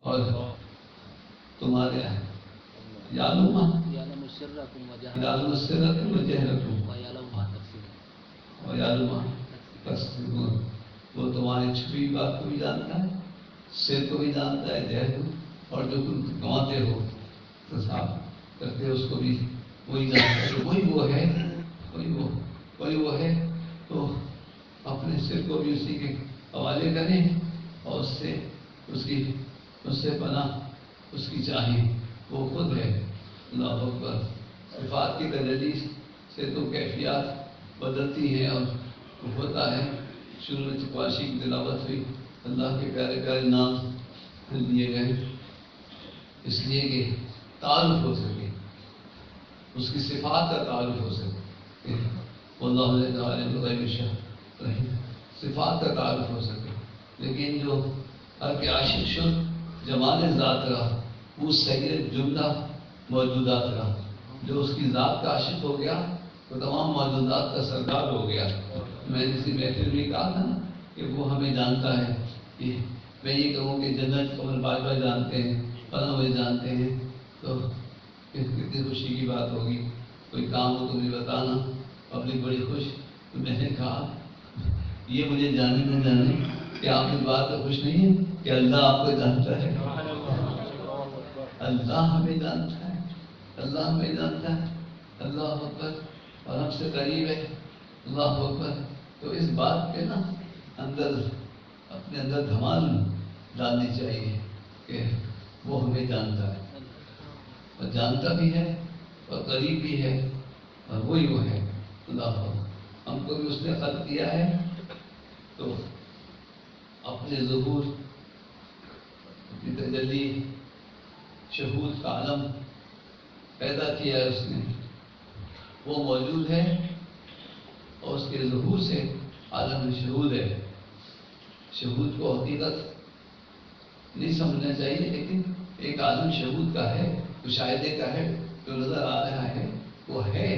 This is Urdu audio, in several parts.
اور تمہارے یعلم سرکم وجہرکم ویعلم ما تکسبون، وہ تمہاری چھپی بات کو بھی جانتا ہے، سر کو بھی جانتا ہے، جہر کو، اور جو تم کماتے ہو تصاف کرتے ہو اس کو بھی وہی جانتا ہے۔ تو وہی وہ ہے، وہی وہ ہے، تو اپنے سر کو بھی اسی کے حوالے کریں اور اس سے پناہ اس کی چاہیے، وہ خود ہے۔ اللہ اکبر۔ صفات کی تجلی سے تو کیفیات بدلتی ہیں اور ہوتا ہے۔ شروع میں چپاشی کی تلاوت ہوئی، اللہ کے پیارے پیارے نام لیے گئے اس لیے کہ تعارف ہو سکے، اس کی صفات کا تعارف ہو سکے، واللہ عالم الغیب والشہادہ، صفات کا تعارف ہو سکے۔ لیکن جو ہر کے عاشق شد جمال ذات رہا، وہ سید جملہ موجودات رہا، جو اس کی ذات کا عاشق ہو گیا تو تمام موجودات کا سردار ہو گیا۔ میں نے اسی محفل میں کہا تھا نا کہ وہ ہمیں جانتا ہے، کہ میں یہ کہوں کہ جنت قمر باجوہ جانتے ہیں، فلاں وہ جانتے ہیں، تو کتنی خوشی کی بات ہوگی۔ کوئی کام ہو تو مجھے بتانا، پبلک بڑی خوش۔ تو میں نے کہا یہ مجھے جانے نہ جانے کہ آپ اس بات سے خوش نہیں ہیں کہ اللہ آپ کو جانتا ہے، اللہ ہمیں جانتا ہے، اللہ ہمیں جانتا ہے، اللہ اکبر، اور ہم سے قریب ہے، اللہ اکبر۔ تو اس بات کے نا اپنے اندر دھمال ڈالنی چاہیے کہ وہ ہمیں جانتا ہے، اور جانتا بھی ہے اور قریب بھی ہے، اور وہی وہ ہے، اللہ اکبر۔ ہم کو بھی اس نے خلق کیا ہے تو اپنے ظہور، اپنی تجلی، شہود کا عالم پیدا کیا ہے اس نے، وہ موجود ہے، اور اس کے ظہور سے عالم شہود ہے۔ شہود کو حقیقت نہیں سمجھنا چاہیے، لیکن ایک عالم شہود کا ہے، مشاہدے کا ہے، جو نظر آ رہا ہے وہ ہے،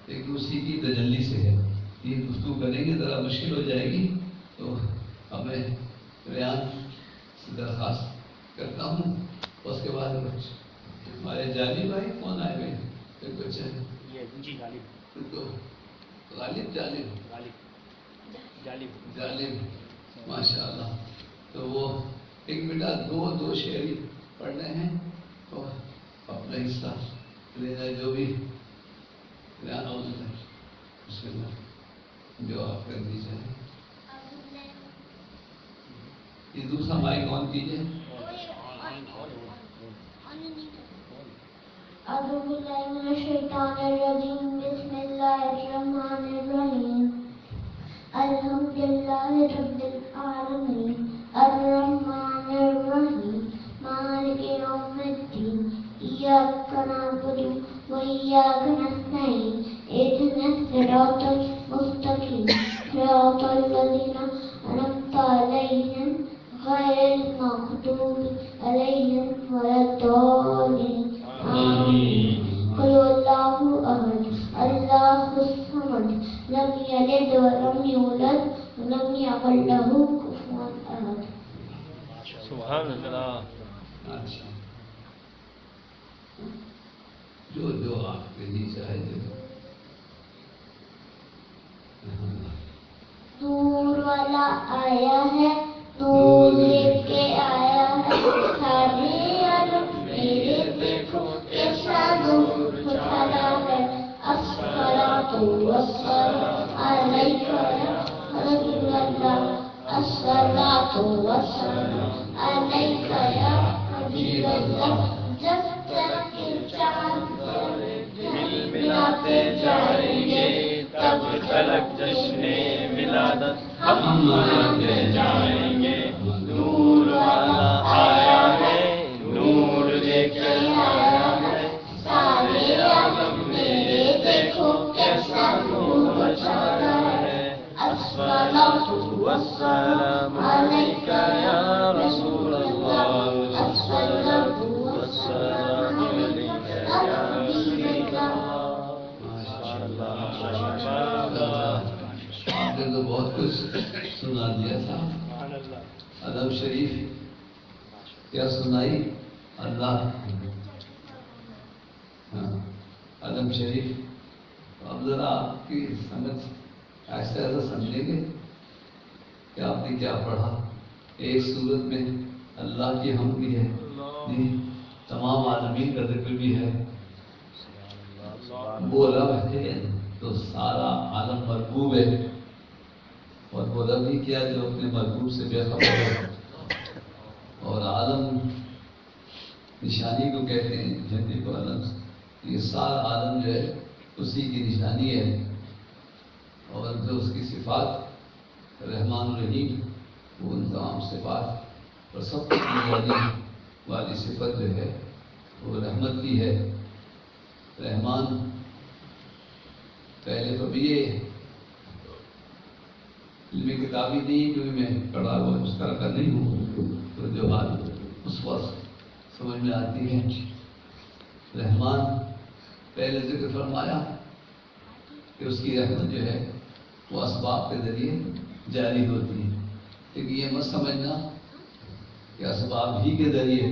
لیکن اسی کی تجلی سے ہے۔ یہ گفتگو کریں گے ذرا مشکل ہو جائے گی، تو ہمیں ریان سے درخواست کرتا ہوں، اس کے بعد ہمارے جالی بھائی کون آئے ہوئے ہیں؟ کچھ غالب ماشاء اللہ۔ تو وہ ایک بیٹا دو شعری پڑھنے ہیں اور اپنا حصہ لینا ہے، جو بھی بسم اللہ جو آپ کر دیجیے۔ یہ دوسرا مائک آن کیجیے۔ أعوذ بالله من الشيطان الرجيم بسم الله الرحمن الرحيم الحمد لله رب العالمين الرحمن الرحيم مالك يوم الدين إياك نعبد وإياك نستعين اهدنا الصراط المستقيم صراط الذين أنعمت عليهم غير المغضوب عليهم ولا الضالين آمين۔ قل هو الله أحد الله الصمد لم يلد ولم يولد ولم يكن له كفوا أحد۔ سبحان اللہ۔ جو آپ کے لیے چاہے نور والا آیا ہے، نور لے کے آیا ہے، سارے عالم میرے دیکھو کیسا نور اٹھایا ہے۔ الصلاۃ والسلام علیک یا رسول اللہ، الصلاۃ والسلام علیک یا حبیب اللہ۔ جب تک کہ چاند ملاتے جائیں گے تب تلک جشن ولادت ہم مناتے جائیں گے۔ نور والا آیا ہے، نور لے کے آیا ہے، سارے عالم میرے دیکھو کیسا نور بچاتا ہے۔ الصلاۃ والسلام علیک یا رسول اللہ، الصلاۃ والسلام علیک یا حبیب اللہ۔ آپ نے تو بہت کچھ سنا دیا تھا۔ کیا سنائی؟ اللہ ہاں علم شریف. اب ذرا آپ کی سمجھ ایسا سمجھیں گے کہ آپ نے کیا پڑھا. ایک صورت میں اللہ کی حمد بھی ہے جی، تمام عالمین کا ذکر بھی ہے. وہ رب ہے تو سارا عالم مربوب ہے، اور وہ رب ہی کیا جو اپنے مربوب سے بے خبر ہے. اور عالم نشانی کو کہتے ہیں جھنڈے کو عالم. یہ سارا عالم جو ہے اسی کی نشانی ہے. اور جو اس کی صفات رحمان الرحیم، وہ ان تمام صفات اور سب سے والی صفت جو ہے وہ رحمت کی ہے. رحمان پہلے تو بھی یہ علم کتابی نہیں کیونکہ میں پڑھا ہوا اس طرح کا نہیں ہوں، تو جو بات اس وقت سمجھ میں آتی ہے. رحمان پہلے ذکر فرمایا کہ اس کی رحمت جو ہے وہ اسباب کے ذریعے جاری ہوتی ہے، لیکن یہ مت سمجھنا کہ اسباب ہی کے ذریعے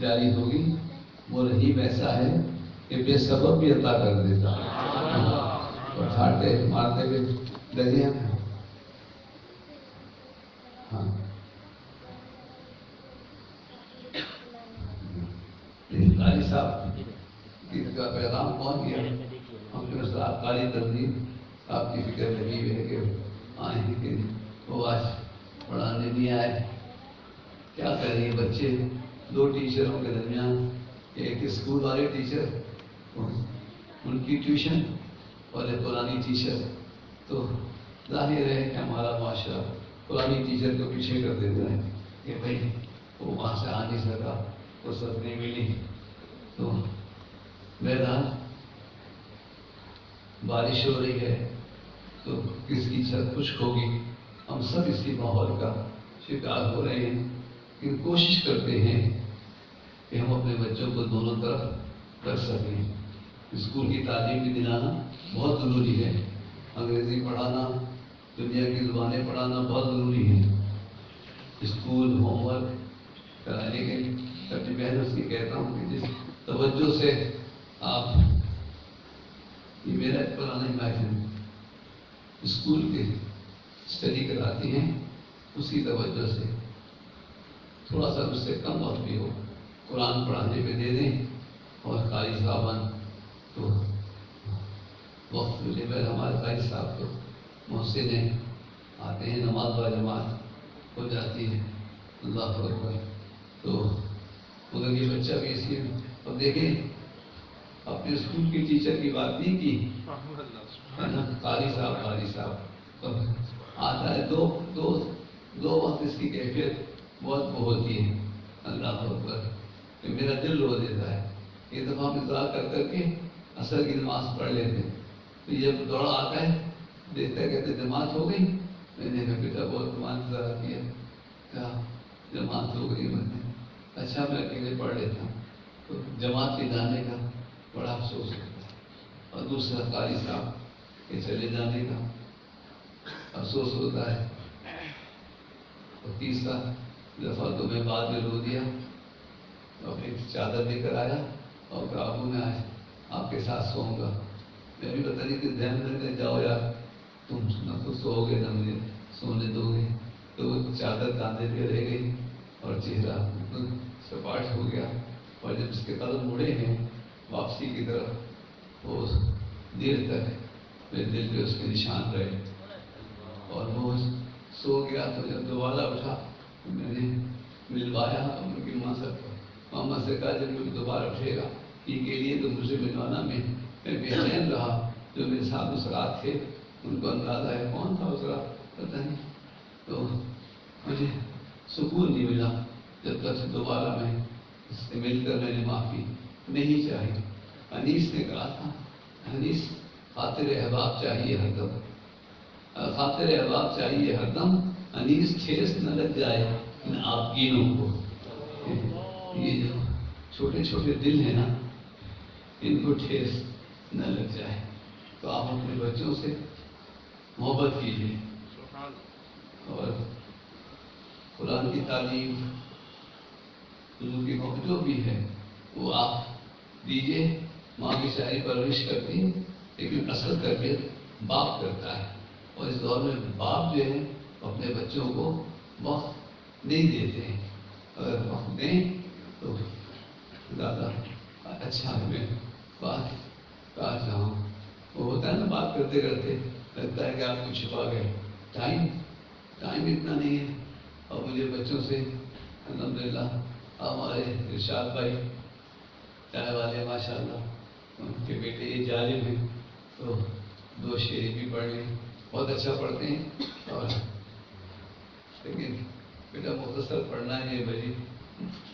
جاری ہوگی. وہ رحیم ایسا ہے کہ بے سبب بھی عطا کر دیتا ہے، اور چھاٹے مارتے ہوئے دریا میں. ہاں قاری صاحب کا پیغام پہنچ گیا. ہم نے اس آپ قاری تنظیم آپ کی فکر لگی ہوئی ہے کہ آئیں کہ وہ آج پڑھانے نہیں آئے. کیا کر رہی ہے بچے؟ دو ٹیچروں کے درمیان، ایک اسکول والے ٹیچر ان کی ٹیوشن اور ایک قرآنی ٹیچر. تو ظاہر ہے کہ ہمارا معاشرہ قرآنی ٹیچر کو پیچھے کر دیتا ہے کہ بھائی وہ وہاں سے آ نہیں سکا، فرصت نہیں ملی. تو بہرحال بارش ہو رہی ہے تو کس کی چھت خشک ہوگی. ہم سب اسی ماحول کا شکار ہو رہے ہیں، لیکن کوشش کرتے ہیں کہ ہم اپنے بچوں کو دونوں طرف رکھ سکیں. اسکول کی تعلیم بھی دلانا بہت ضروری ہے، انگریزی پڑھانا، دنیا کی زبانیں پڑھانا بہت ضروری ہے. اسکول ہوم ورک کرانے کے اپنی محنت سے کہتا ہوں کہ جس توجہ سے آپ یہ میرا پرانا محفل اسکول کے اسٹڈی کراتی ہیں، اسی توجہ سے تھوڑا سا اس سے کم وقت بھی ہو قرآن پڑھانے پہ دے دیں. اور قاری صاحبان تو وقت ملے پہلے ہمارے قاری صاحب تو محسن ہیں، آتے ہیں، نماز با جماعت ہو جاتی ہے. اللہ اکبر. تو مگر یہ بچہ بھی اس کی اب دیکھیں اپنے اسکول کی ٹیچر کی بات نہیں کی، قاری صاحب آتا ہے. دو وقت اس کی کیفیت بہت ہوتی ہے. اللہ اکبر. کہ میرا دل رو دیتا ہے. ایک دفعہ ہم اطلاع کر کے عصر کی نماز پڑھ لیتے، تو جب دوڑا آتا ہے دیکھتا ہے کہتے جماعت ہو گئی. میں نے کہا بیٹا بہت انتظار کیا. کہا جماعت ہو گئی. میں نے اچھا میں اکیلے پڑھ لیتا ہوں. تو جماعت کے جانے کا بڑا افسوس ہوتا ہے، اور دوسرا قاری صاحب کے چلے جانے کا افسوس ہوتا ہے. اور تیسرا دفعہ تو میں بعد میں رو دیا اور ایک چادر لے کر آیا اور کابو میں آئے آپ کے ساتھ سوؤں گا. میں بھی پتہ نہیں کہ ذہن میں جاؤ یار تم نہ تو سو گے نہ مجھے سونے دو گے. تو وہ چادر کاندھے پہ رہ گئی اور چہرہ سپاٹ ہو گیا. اور جب اس کے قدم مڑے ہیں واپسی کی طرف، وہ دیر تک میرے دل پہ اس کے نشان رہے. اور وہ سو گیا تو جب دوبارہ اٹھا تو میں نے ملوایا ان کی ماما سے کہا جب مجھے دوبارہ اٹھے گا ان کے لیے تو مجھے ملوانا. میں بے چین رہا. جو میرے ساتھ اس رات تھے ان کو اندازہ ہے کون تھا اس رات پتہ نہیں. تو مجھے سکون نہیں ملا جب تک دوبارہ میں اس سے مل کر میں نے معافی نہیں چاہی. انیس نے کہا تھا انیس خاطر احباب چاہیے ہر دم، خاطر احباب چاہیے ہر دم، انیس ٹھیس نہ لگ جائے ان آپ گینوں کو. یہ جو چھوٹے چھوٹے دل ہیں نا ان کو ٹھیس نہ لگ جائے. تو آپ اپنے بچوں سے محبت کیجیے اور قرآن کی تعلیم حضور کی محبت جو بھی ہے وہ آپ دیجیے. ماں کی ساری پرورش کرتی ہے لیکن اصل تربیت باپ کرتا ہے. اور اس دور میں باپ جو ہے اپنے بچوں کو وقت نہیں دیتے ہیں. اگر وقت دیں تو زیادہ اچھا میں بات کہا چاہوں. وہ ہوتا ہے نا بات کرتے کرتے لگتا ہے کہ آپ کو چھپا گئے. ٹائم اتنا نہیں ہے. اور مجھے بچوں سے الحمدللہ ہمارے ارشاد بھائی چائے والے ماشاء اللہ ان کے بیٹے یہ جالب ہیں تو 2 شعر بھی پڑھ لیں. بہت اچھا پڑھتے ہیں. اور لیکن بیٹا مختصر پڑھنا ہے بھائی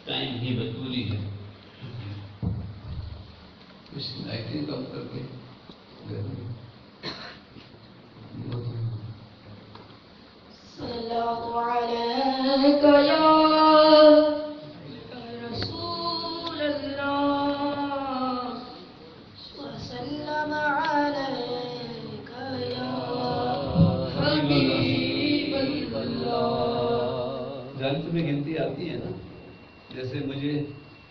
ٹائم ہی بدبولی ہے. کچھ لائٹیں کم کر کے صلوات علیک یا رسول اللہ وسلم علیک یا حبیب اللہ. جان تمہیں گنتی آتی ہے نا؟ جیسے مجھے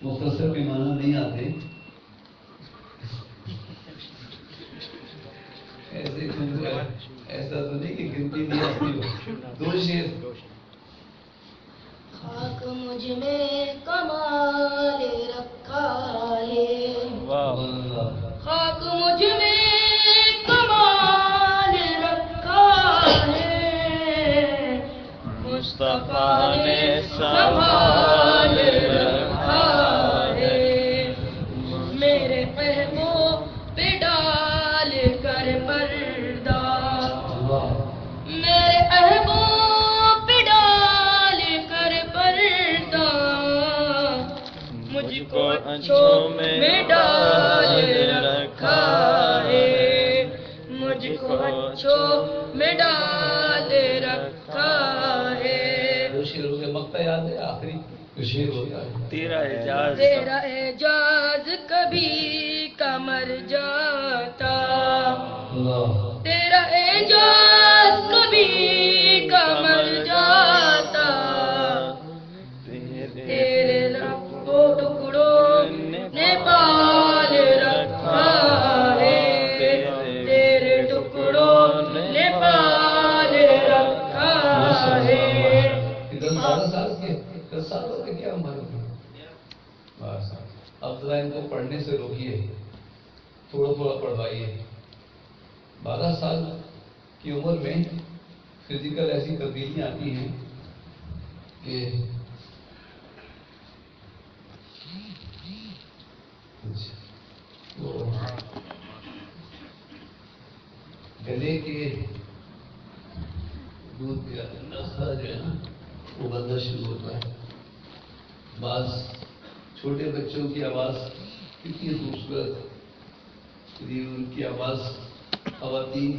مختصر کے معنی نہیں آتے ایسا تو نہیں کہ گنتی نہیں آتی ہو. 2 شعر. خاک مجھ میں کمال رکھا ہے. خاک مجھ میں کمال رکھا ہے. مصطفیٰ نے سنبھال رکھا ہے. میرے محبوب پہ ڈال کر پردہ. میرے محبوب پہ ڈال کر پردہ. مجھ کو اچھوں میں ڈال رکھا ہے. مجھ کو اچھوں میں ڈال رکھا ہے. 2 شعر ہو گئے. مقطع یاد ہے آخری شعر ہوتا ہے تیرا اعجاز تیرا اعجاز کبھی کمر جاتا. تیرا اعجاز کبھی کمر جاتا. تیرے لبوں ٹکڑوں نے پال رکھا ہے. تیرے ٹکڑوں نے پال رکھا ہے. 12 سال کے 10 سال ہوتے کیا عمر ہوتی. اب ذرا ان کو پڑھنے سے روکیے, تھوڑا تھوڑا پڑھوائیے. 12 سال کی عمر میں فزیکل ایسی تبدیلیاں آتی ہیں کہ گلے کے دودھ کا نسخہ جو ہے نا وہ بندہ شروع ہوتا ہے. بعض چھوٹے بچوں کی آواز کتنی خوبصورت, ان کی آواز خواتین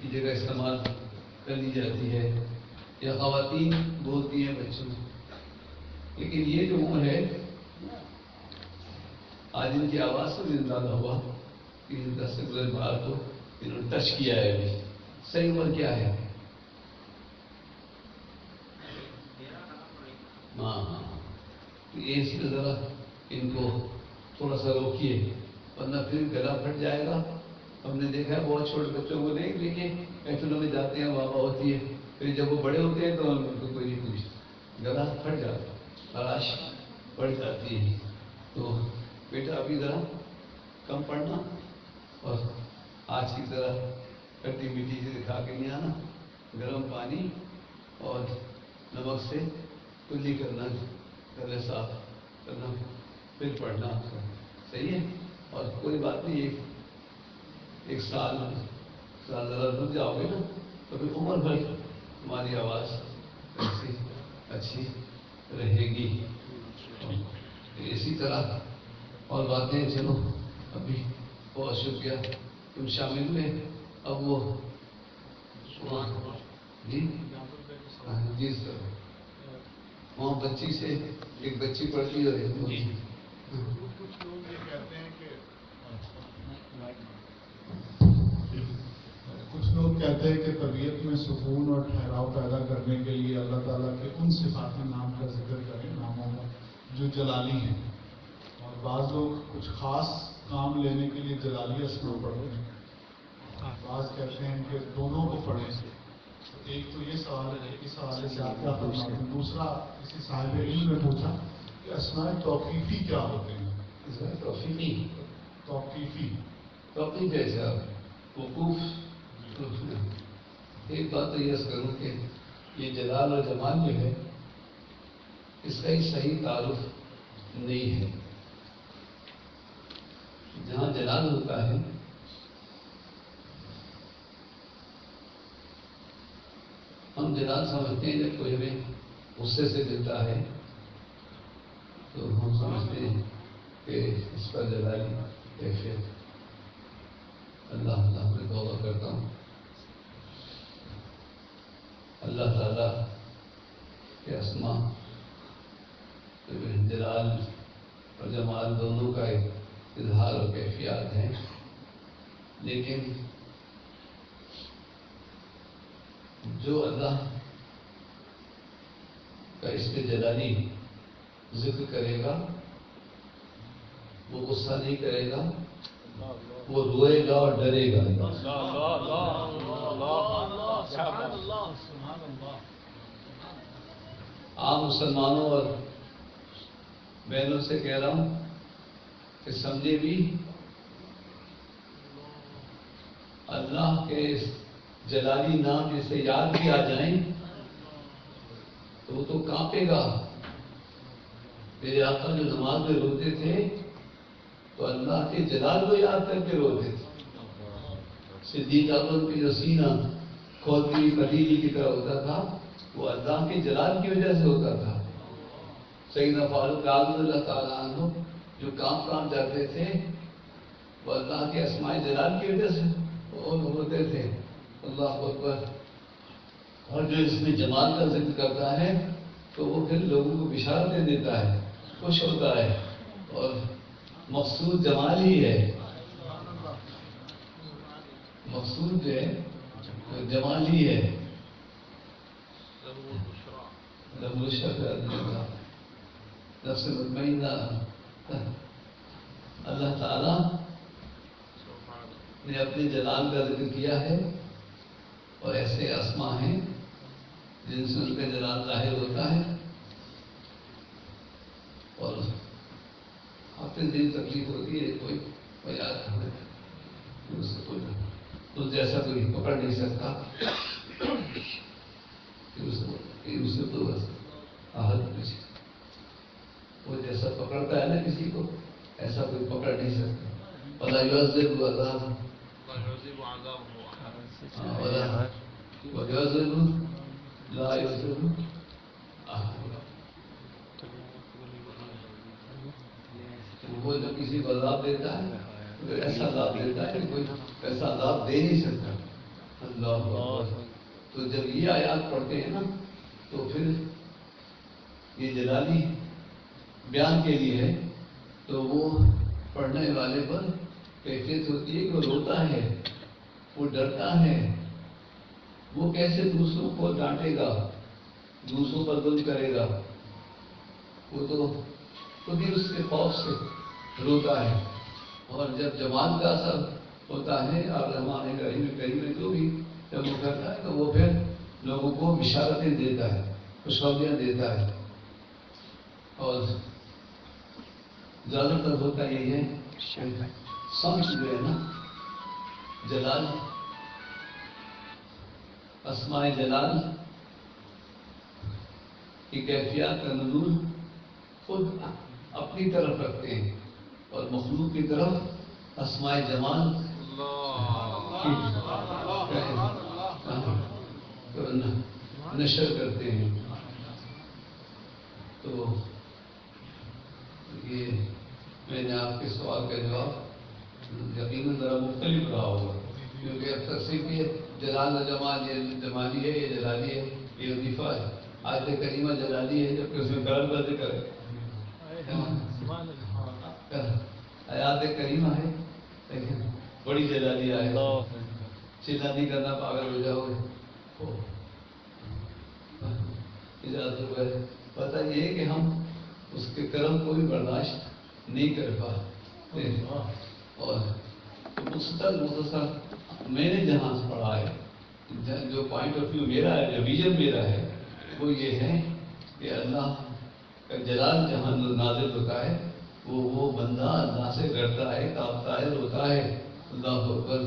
کی جگہ استعمال کر لی جاتی ہے یا خواتین بولتی ہیں بچوں. لیکن یہ جو عمر ہے آج ان کی آواز سے بھی اندازہ ہوا کہ 10 سے گزر بار تو انہوں نے ٹچ کیا ہے. ابھی صحیح عمر کیا ہے؟ ہاں اس میں ذرا ان کو تھوڑا سا روکیے ورنہ پھر گلا پھٹ جائے گا. ہم نے دیکھا ہے بہت چھوٹے بچوں کو نہیں لے کے محفلوں میں جاتے ہیں, واہ ہوتی ہے, پھر جب وہ بڑے ہوتے ہیں تو ان کو کوئی نہیں پوچھتا, گلا پھٹ جاتا ہے, خراش پڑ جاتی ہے. تو بیٹا ابھی ذرا کم پڑھنا اور آج کی طرح کھٹی میٹھی سے کھا کے نہیں آنا. گرم پانی اور نمک سے کلی کرنا, گلے صاف کرنا, پھر پڑھنا. صحیح ہے. اور کوئی بات نہیں, ایک سال ذرا رک جاؤ گے نا تو پھر عمر بھر ہماری آواز ایسی اچھی رہے گی. اسی طرح اور باتیں. چلو ابھی بہت شکریہ تم شامل ہوئے. اب وہ جی سر وہاں بچی سے ایک بچی پڑھتی ہے. کچھ لوگ کہتے ہیں کہ طبیعت میں سکون اور ٹھہراؤ پیدا کرنے کے لیے اللہ تعالیٰ کے ان صفات نام کا ذکر کریں, ناموں کا جو جلالی ہیں، اور بعض لوگ کچھ خاص کام لینے کے لیے جلالی اسماء پڑھتے ہیں، بعض کہتے ہیں کہ دونوں کو پڑھیں. ایک تو یہ سوال ہے کہ اس حوالے سے آپ کیا فرماتے ہیں؟ دوسرا کسی صاحب علم نے پوچھا کہ اسماء توقیفی کیا ہوتے ہیں؟ اس میں توفیقی توقیفی توقیف جیسا وقوف. ایک بات تو یہ کروں کہ یہ جلال اور جمال جو ہے اس کا ہی صحیح تعارف نہیں ہے. جہاں جلال ہوتا ہے ہم جلال سمجھتے ہیں جب کوئی ہمیں غصے سے ملتا ہے تو ہم سمجھتے ہیں کہ اس پر جلالی کیفیت. اللہ میں توبہ کرتا ہوں اللہ تعالیٰ کے اسماء جلال اور جمال دونوں کا ایک اظہار اور کیفیات ہیں، لیکن جو اللہ کا اس کے جلالی ذکر کرے گا وہ غصہ نہیں کرے گا، وہ روئے گا اور ڈرے گا. عام مسلمانوں اور بہنوں سے کہہ رہا ہوں کہ سمجھے بھی اللہ کے جلالی نام جسے یاد بھی آ جائیں تو وہ تو کانپے گا. میرے آقا جو نماز میں روتے تھے تو اللہ کے جلال کو یاد کر کے روتے تھے. صدیق اکبر کی جو سینہ کھولتی ہوئی پتیلی کی طرح ہوتا تھا وہ اللہ کے جلال کی وجہ سے ہوتا تھا. سیدنا فاروق اعظم اللہ تعالیٰ عنہ جو کام جاتے تھے وہ اللہ کے اسماء جلال کی وجہ سے ہوتے تھے. اللہ اکبر. اور جو اس میں جمال کا ذکر کرتا ہے تو وہ پھر لوگوں کو بشارتیں دیتا ہے، خوش ہوتا ہے، اور مقصود جمال ہی ہے. مقصود جو ہے جمال ہی ہے. نفس مطمئنہ. اللہ تعالیٰ نے اپنے جلال کا ذکر کیا ہے اور ایسے اسماء ہیں جن سے ان کا جلال ظاہر ہوتا ہے. اور حافظ دن تکلیف ہوتی ہے کوئی یاد ہمیں اس جیسا کوئی پکڑ نہیں سکتا اسے تو بس آہت وہ جیسا پکڑتا ہے نا کسی کو ایسا کوئی پکڑ نہیں سکتا. ولا يعذب عذاب لا يعذب. وہ جو کسی کو عذاب دیتا ہے وہ ایسا عذاب دیتا ہے کہ کوئی ایسا عذاب دے نہیں سکتا. اللہ اکبر. تو جب یہ آیات پڑھتے ہیں نا تو پھر یہ جلالی بیان کے لیے ہے تو وہ پڑھنے والے پر کیفیت ہوتی ہے کہ وہ روتا ہے، وہ ڈرتا ہے. وہ کیسے دوسروں کو ڈانٹے گا، دوسروں پر ظلم کرے گا، وہ تو خود ہی اس کے خوف سے روتا ہے. اور جب جمال کا اثر ہوتا ہے اور رحمان کریم میں جو بھی جب وہ کرتا ہے تو وہ پھر لوگوں کو بشارتیں دیتا ہے، خوشخبریاں دیتا ہے. اور زیادہ تر ہوتا یہی ہے سمجھ جو ہے نا جلال اسماء جلال کی کیفیات کا نزول خود اپنی طرف رکھتے ہیں اور مخلوق کی طرف اسماء جمال نشر کرتے ہیں. تو یہ میں نے آپ کے سوال کا جواب یقیناً ذرا مختلف رہا ہوگا کیونکہ اب تک صرف یہ جلال و جمال یہ جمالی ہے، یہ جلالی ہے، یہ وظیفہ ہے. آیت کریمہ جلالی ہے جبکہ اس میں کرم کا ذکر ہے. آیات کریمہ ہے لیکن بڑی جلالی ہے. چلا نہیں کرنا پاگل ہو جاؤ گے. پتہ یہ ہے کہ ہم اس کے کرم کو بھی برداشت نہیں کر پاتے. اور مختصر میں نے جہاں سے پڑھا ہے، جو پوائنٹ آف ویو میرا ہے، جو ویژن میرا ہے، وہ یہ ہے کہ اللہ کا جلال جہاں نازل ہوتا ہے، وہ بندہ اللہ سے ڈرتا ہے، کانپتا ہے، روتا ہے، اللہ اکبر،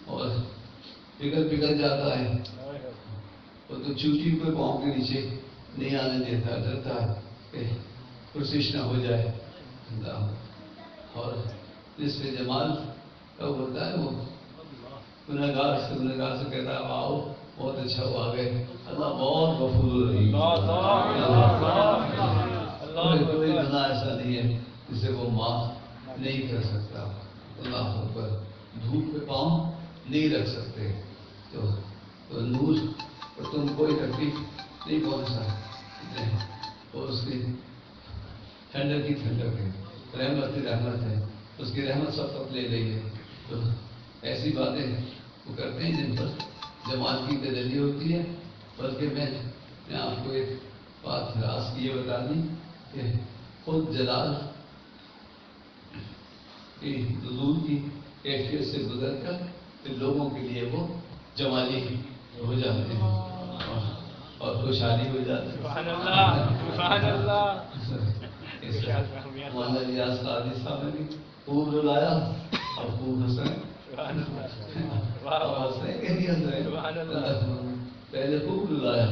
اور پگھل جاتا ہے. وہ تو چوٹی کوئی پاؤں کے نیچے نہیں آنے دیتا، ڈرتا ہے کہ پرسش نہ ہو جائے. اور جس پہ جمال کب ہوتا ہے، وہ گنہگار سے کہتا ہے آؤ، بہت اچھا وہ آ گئے. اللہ بہت غفور رحیم، کوئی گناہ ایسا نہیں ہے جسے وہ معاف نہیں کر سکتا. اللہ اکبر. دھوپ پہ پاؤں نہیں رکھ سکتے تو نور اور تم کوئی تکلیف نہیں پہنچ سکتے. اور اس کی ٹھنڈک کی ٹھنڈک ہے، رحمت کی رحمت ہے، اس کی رحمت سب تک لے رہی ہے. تو ایسی باتیں وہ کرتے ہیں جن پر جمال کی تجلی ہوتی ہے. بلکہ میں آپ کو ایک بات راز کی یہ بتا دی کہ خود جلال کی حضور کی کیفیت سے گزر کر پھر لوگوں کے لیے وہ جمالی ہو جاتے ہیں اور خوشحالی ہو جاتی ہے. سبحان اللہ، سبحان اللہ. مولانا ریاض قاضی صاحب نے بھی خوب رلایا اور خوب ہنسے. پہلے خوب رلایا،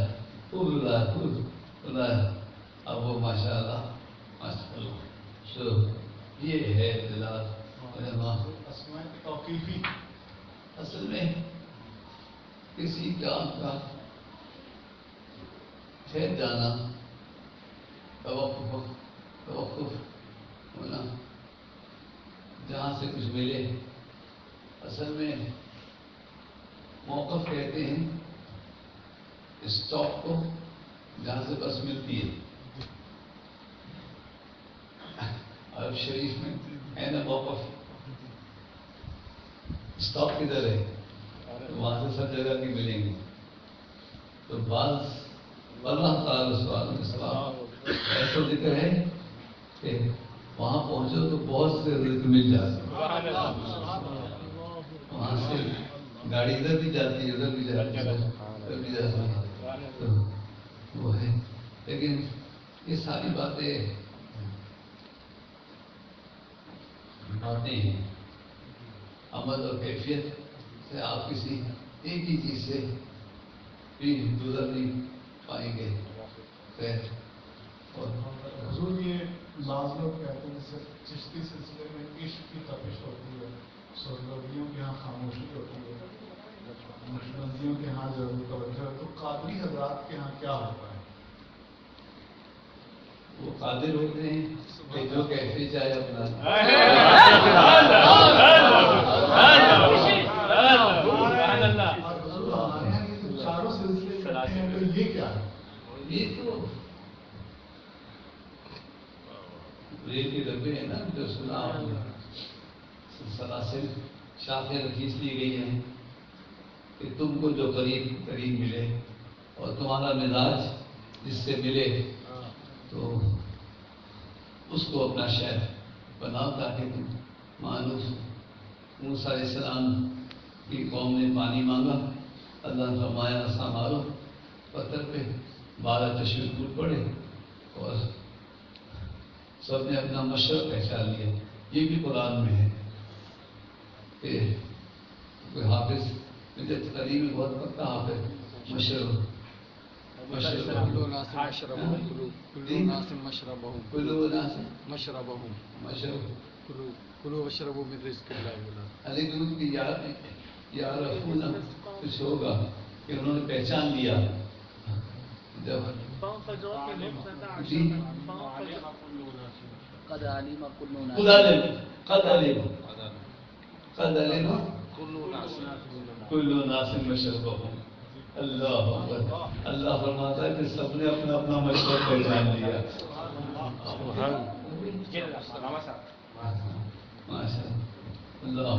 اب وہ ماشاء اللہ تو یہ ہے جلال. اسماء کی توقیفی اصل میں کسی کام کا ٹھہر جانا، توقف ہونا، جہاں سے کچھ ملے. اصل میں موقف کہتے ہیں اسٹاپ کو جہاں سے بس ملتی ہے. عرب شریف میں ہے نا موقف، اسٹاپ کدھر ہے؟ وہاں سے سب جگہ کی ملیں گے. تو بعض اللہ تعالیٰ سبحانہ وتعالی ایسا ذکر ہے کہ وہاں پہنچو تو بہت سے رزق مل جاتے. وہاں سے گاڑی ادھر بھی جاتی ہے، ادھر بھی جاتی ہے، ادھر بھی جاتی ہے. تو وہ ہے. لیکن یہ ساری باتیں ہیں، عمل اور کیفیت سے آپ کسی ایک ہی چیز سے بھی گزر نہیں پائیں گے. اور حضور یہ بعض لوگ کہتے ہیں جیسے چشتی سلسلے میں عشق کی تپش ہوتی ہے، سرگردیوں کے ہاں خاموشی ہوتی ہے، نقشبندیوں کے ہاں ضرور توجہ ہے، تو قادری حضرات کے ہاں کیا ہوتا ہے؟ وہ قادر ہوتے ہیں کہ جو کیسے چاہے اپنا چاروں سلسلے کرتے ہیں تو یہ کیا ہے؟ یہ تو ریل کے ڈبے ہیں نا، جو سنا سلاسل شاخیں کھینچ لی گئی ہیں کہ تم کو جو قریب ملے اور تمہارا مزاج جس سے ملے تو اس کو اپنا شہر بناؤ تاکہ تم مانوس. موسیٰ علیہ السلام کی قوم نے پانی مانگا، اللہ نے فرمایا رسا مارو پتھر پہ، 12 چشمے ٹوٹ پڑے اور سب نے اپنا مشرق پہچان لیا. یہ بھی قرآن میں ہے کہ کوئی حافظ مجھے قریب میں بہت پکا حافظ مشرق کچھ ہوگا کہ انہوں نے پہچان لیا. جب قد علم کل ناس مشربہم. اللہ اکبر. اللہ فرماتا ہے کہ سب نے اپنا اپنا مشرب پہچان لیا. ماشاء اللہ.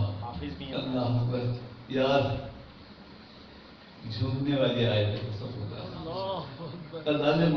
اللہ اکبر. یار جھومنے والی آئے تھے سب ہوتا. قد علم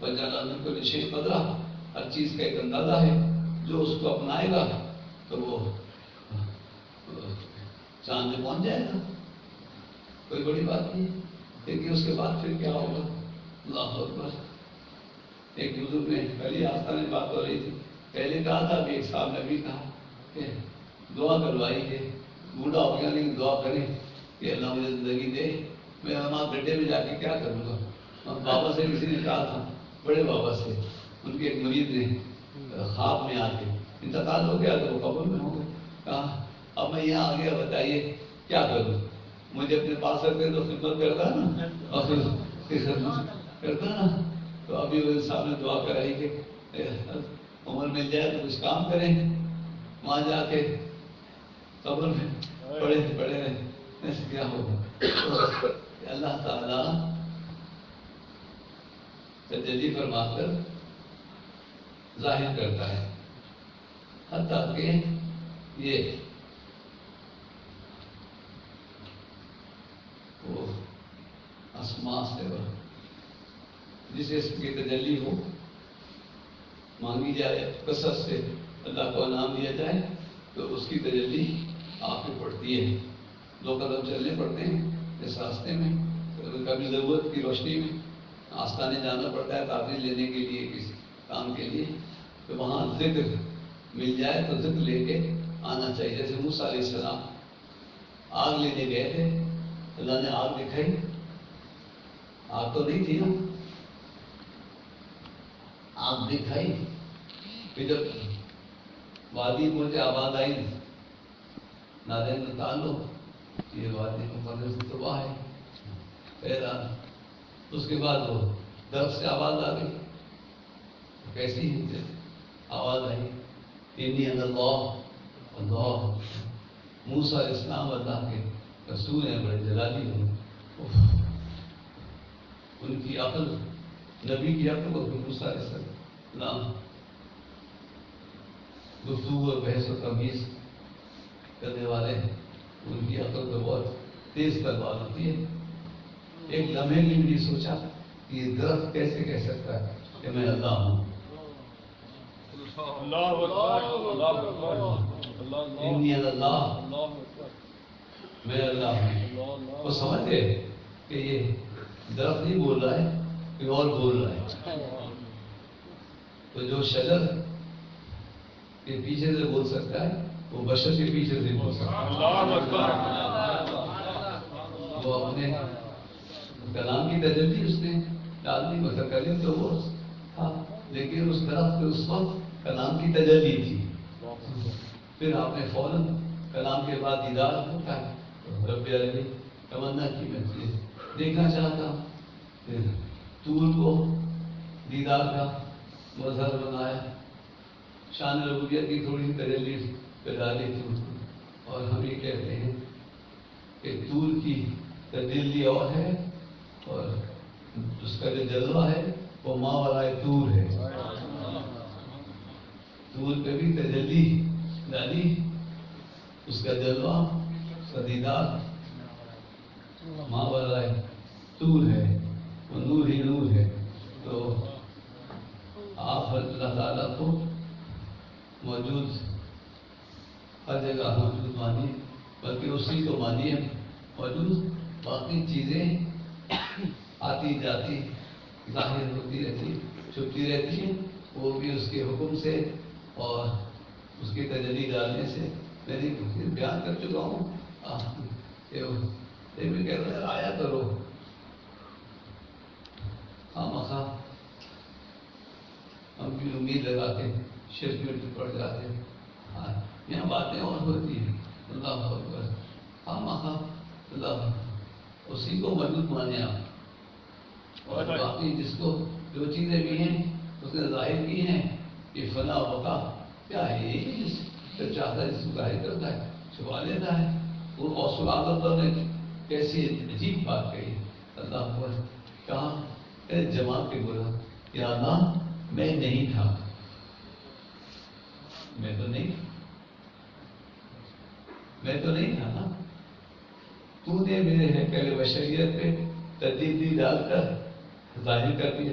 وجعل من كل شيء قدرا، ہر چیز کا ایک اندازہ ہے، جو اس کو اپنائے گا تو وہ چاند میں پہنچ جائے گا، کوئی بڑی بات نہیں۔ لیکن اس کے بعد پھر کیا ہوگا؟ اللہ اکبر۔ ایک بزرگ نے پہلی آستانے میں بات ہو رہی تھی، پہلے کہا تھا، ابھی ایک صاحب نے بھی کہا کہ دعا کروائی کہ بوڑھا ہو گیا لیکن دعا کریں کہ اللہ مجھے زندگی دے، میں وہاں گڈھے میں جا کے کیا کروں گا۔ بابا سے کسی نے کہا تھا، بڑے بابا سے، ان کے ایک مرید نے خواب میں آ کے، انتقال ہو گیا تو وہ قبر میں ہو گئے، کہا اب میں یہاں آ گیا، بتائیے کیا کروں، مجھے اپنے پاس رکھتے تو خدمت کرتا نا، اور پھر خدمت کرتا نا۔ تو ابھی وہ صاحب نے دعا کرائی کہ عمر مل جائے تو کچھ کام کریں، وہاں جا کے قبر میں پڑے رہے، ایسے کیا ہوگا؟ اللہ تعالیٰ تجلی فرما کر ظاہر کرتا ہے، حتیٰ کہ یہ وہ اسماء سے جسے اس کی تجلی ہو، مانگی جائے کثرت سے، اللہ کو انعام دیا جائے تو اس کی تجلی آپ پہ پڑتی ہے۔ 2 قدم چلنے پڑتے ہیں اس راستے میں، کبھی ضرورت کی روشنی میں آستانے جانا پڑتا ہے تعبیر لینے کے لیے، کسی کام کے لیے، تو وہاں ذکر مل جائے تو ذکر لے کے آنا چاہیے۔ جیسے موسیٰ علیہ السلام آگ لینے گئے تھے، اللہ نے آگ دکھائی، آگ تو نہیں تھی نا، آگ دکھائی، پھر جب وادی مجھے آباد آئی، نادین نتالو، یہ وادی مقدس سے تو ہے پیدا، اس کے بعد وہ درخت سے آواز آ گئی، کیسی آواز آئی؟ انی اللہ، اللہ، موسیٰ علیہ السلام اللہ کے رسول ہیں، بڑے جلالی ہیں، ان کی عقل، نبی کی عقل کو موسیٰ علیہ السلام گفتگو اور بحث و تمیز کرنے والے ہیں، ان کی عقل تو بہت تیز تلوار ہوتی ہے۔ ایک لمحے میں بھی سوچا کہ یہ درخت کیسے کہہ سکتا ہے کہ میں اللہ ہوں؟ انی اللہ، میں اللہ ہوں۔ وہ سمجھ گئے کہ یہ درخت نہیں بول رہا ہے، کوئی اور بول رہا ہے۔ تو جو شجر کے پیچھے سے بول سکتا ہے وہ بشر کے پیچھے سے بول سکتا ہے۔ وہ اپنے کلام کی تجلی اس نے ڈال دی، متکلم تو وہ تھا، لیکن اس درخت پہ اس وقت کلام کی تجلی تھی۔ پھر آپ نے فوراً کلام کے بعد دیدار ہوتا ہے، رب العالمین تمنا کی میں تجھے دیکھنا چاہتا ہوں، پھر طور کو دیدار کا مظہر بنایا، شان ربوبیت کی تھوڑی سی تجلی پہ ڈالی طور کو، اور ہم یہ کہتے ہیں کہ طور کی تجلی اور ہے، اور اس کا جو جلوہ ہے وہ ماورائے طور ہے۔ طور پہ بھی تجلی ڈالی، اس کا جلوہ، اس کا دیدار ماورائے طور ہے، وہ نور ہی نور ہے۔ تو آپ اللہ تعالیٰ کو موجود ہر جگہ موجود مانیے، بلکہ اسی کو مانیے موجود، باقی چیزیں آتی جاتی ظاہر ہوتی رہتی چھپتی رہتی ہیں، وہ بھی اس کے حکم سے اور اس کی تجلی ڈالنے سے۔ میں نے بیان کر چکا ہوں کہ میں کہہ رہا آیا کرو، خواہ ہم بھی امید لگا کے شرک میں پڑ جاتے ہیں، یہاں باتیں اور ہوتی ہیں، اللہ اکبر، اللہ اسی کو موجود مانے آپ، اور باقی جس کو جو چیزیں بھی ہیں اس نے ظاہر کی ہیں کہ فنا بقا کیا ہے، یہ جس چاہتا ہے جس کو ظاہر کرتا ہے چھپا لیتا ہے۔ وہ غوث اعظم نے کیسی عجیب بات کہی، اللہ اکبر، کہاں جماعت کے بولا یا اللہ میں نہیں تھا، میں تو نہیں تھا نا، تو نے میرے ہیکل بشریت پہ تبدیلی ڈال کر ظاہر کر دیا،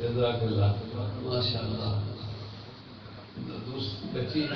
جزاک اللہ ماشاء اللہ دوسری بچی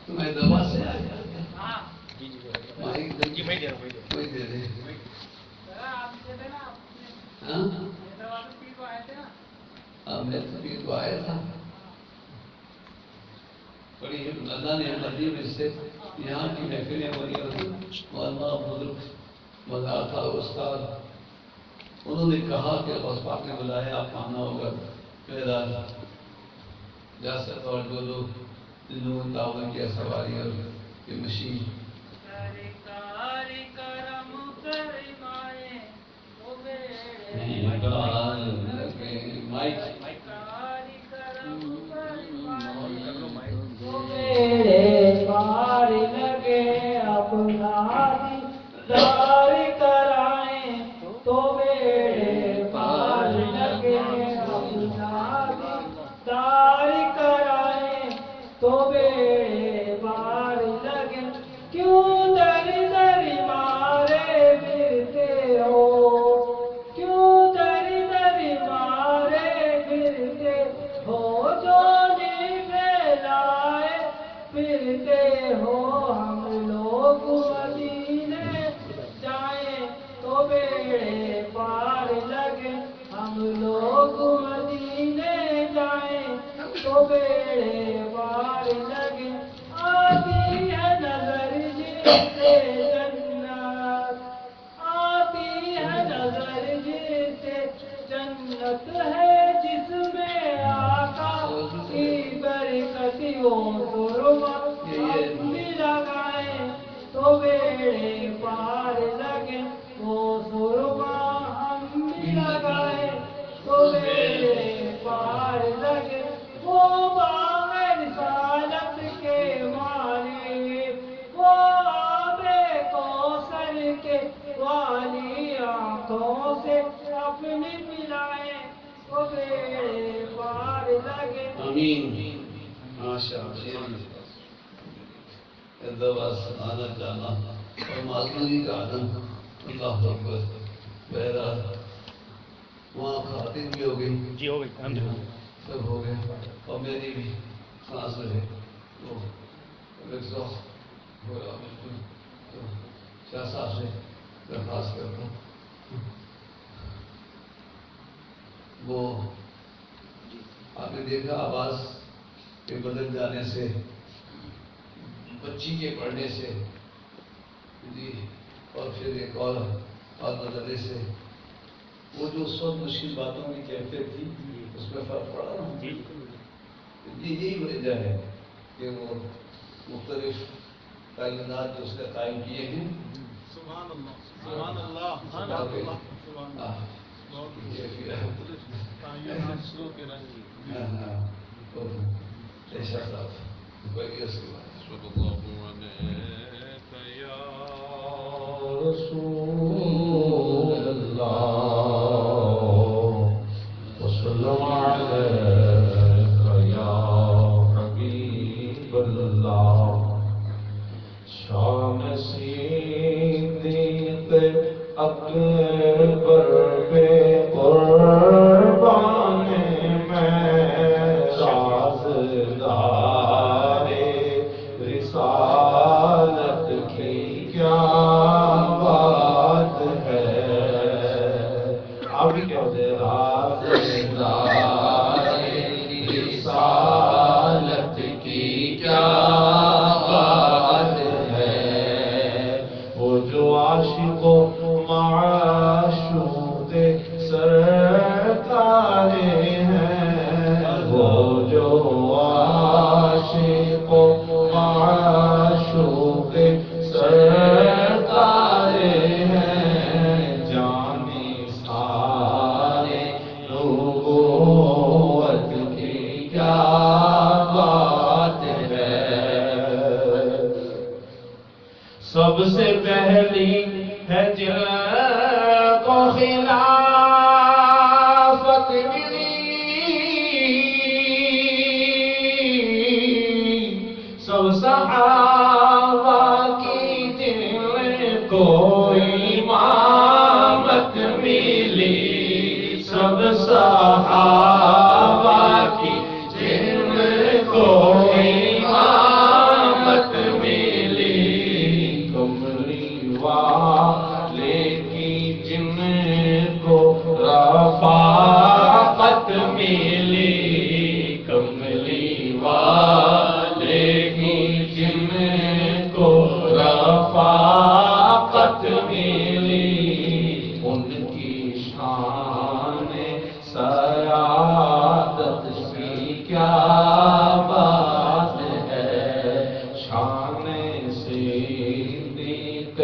تمہیں دوا سے آ جاتا کوئی دے دے ہاں میں تو آیا تھا بڑی اللہ نے مدی میں سے یہاں کی محفلیں ہو رہی مولانا بزرگ مزار تھا استاد انہوں نے کہا کہ بس پاک نے بلایا آپ آنا ہوگا میرا ریاست اور جو لوگ جنہوں نے تعاون کیا سواری اور یہ مشین پار لگے اپنا دیدار کرائیں تو بیڑے پار لگے اپنا دیدار کرائیں تو بیڑے پار لگے کیوں در در مارے پھرتے ہو کیوں در در مارے پھرتے ہو جو پھیلائے پھرتے ہو ہم لوگ مدینے جائیں تو بیڑے پار لگے ہم لوگ مدینے جائیں تو بیڑے پار لگے آتی ہے نظر جس سے جنت آتی ہے نظر جس سے جنت ہے جس میں آقا کی برکتی ہو سرما ہم بھی لگائیں تو بیڑے پار لگے وہ سرما ہم بھی لگائیں تو بیڑے پار لگے وہ باغ رسالت کے مالک وہ آب کوثر کے والی آنکھوں سے اپنی ملائیں تو بیڑے پار لگے آمین ماشاء اللہ دوا آنا جانا اور معذوری کا آنا اللہ اکبر بہرحال وہاں خاتم بھی ہو گئی جی ہو گئی الحمدللہ سب ہو گئے اور میری بھی سانس رہے وہ ایگزاسٹ ہو رہا بالکل تو شاہ صاحب سے درخواست کرتا ہوں وہ آپ نے دیکھا آواز کے بدل جانے سے بچی کے پڑھنے سے جی اور پھر ایک اور بدلنے سے وہ جو اس وقت مشکل باتوں کی کیفیت تھی اس میں فرق پڑا نا جی یہی وجہ ہے کہ وہ مختلف تعینات جو اس نے قائم کیے ہیں سبحان اللہ سبحان اللہ سبحان اللہ سبحان رسول اللہ وسلم علیہ یا صدیق اکبر پہ قربان میں رازدار رسالت کی کیا بات ہے. آپ بھی کہتے ہیں رازدار رسالت کی کیا بات ہے. وہ جو عاشق و معشوق سرکار ہیں، وہ جو عاشق و معشوق سرکار ہیں، جانے سارے نبوت کی کیا بات ہے. سب سے پہلی ہے جن کو خلافت ملی، سب صحابہ کی جن کو امامت ملی، سب صحابہ کی جن کو امامت ملی، کملی والے کی جن کو رفاقت ملی، کملی والے کی جن کو رفاقت ملی، ان کی شان سیادت کی کیا بات ہے. شان صدیق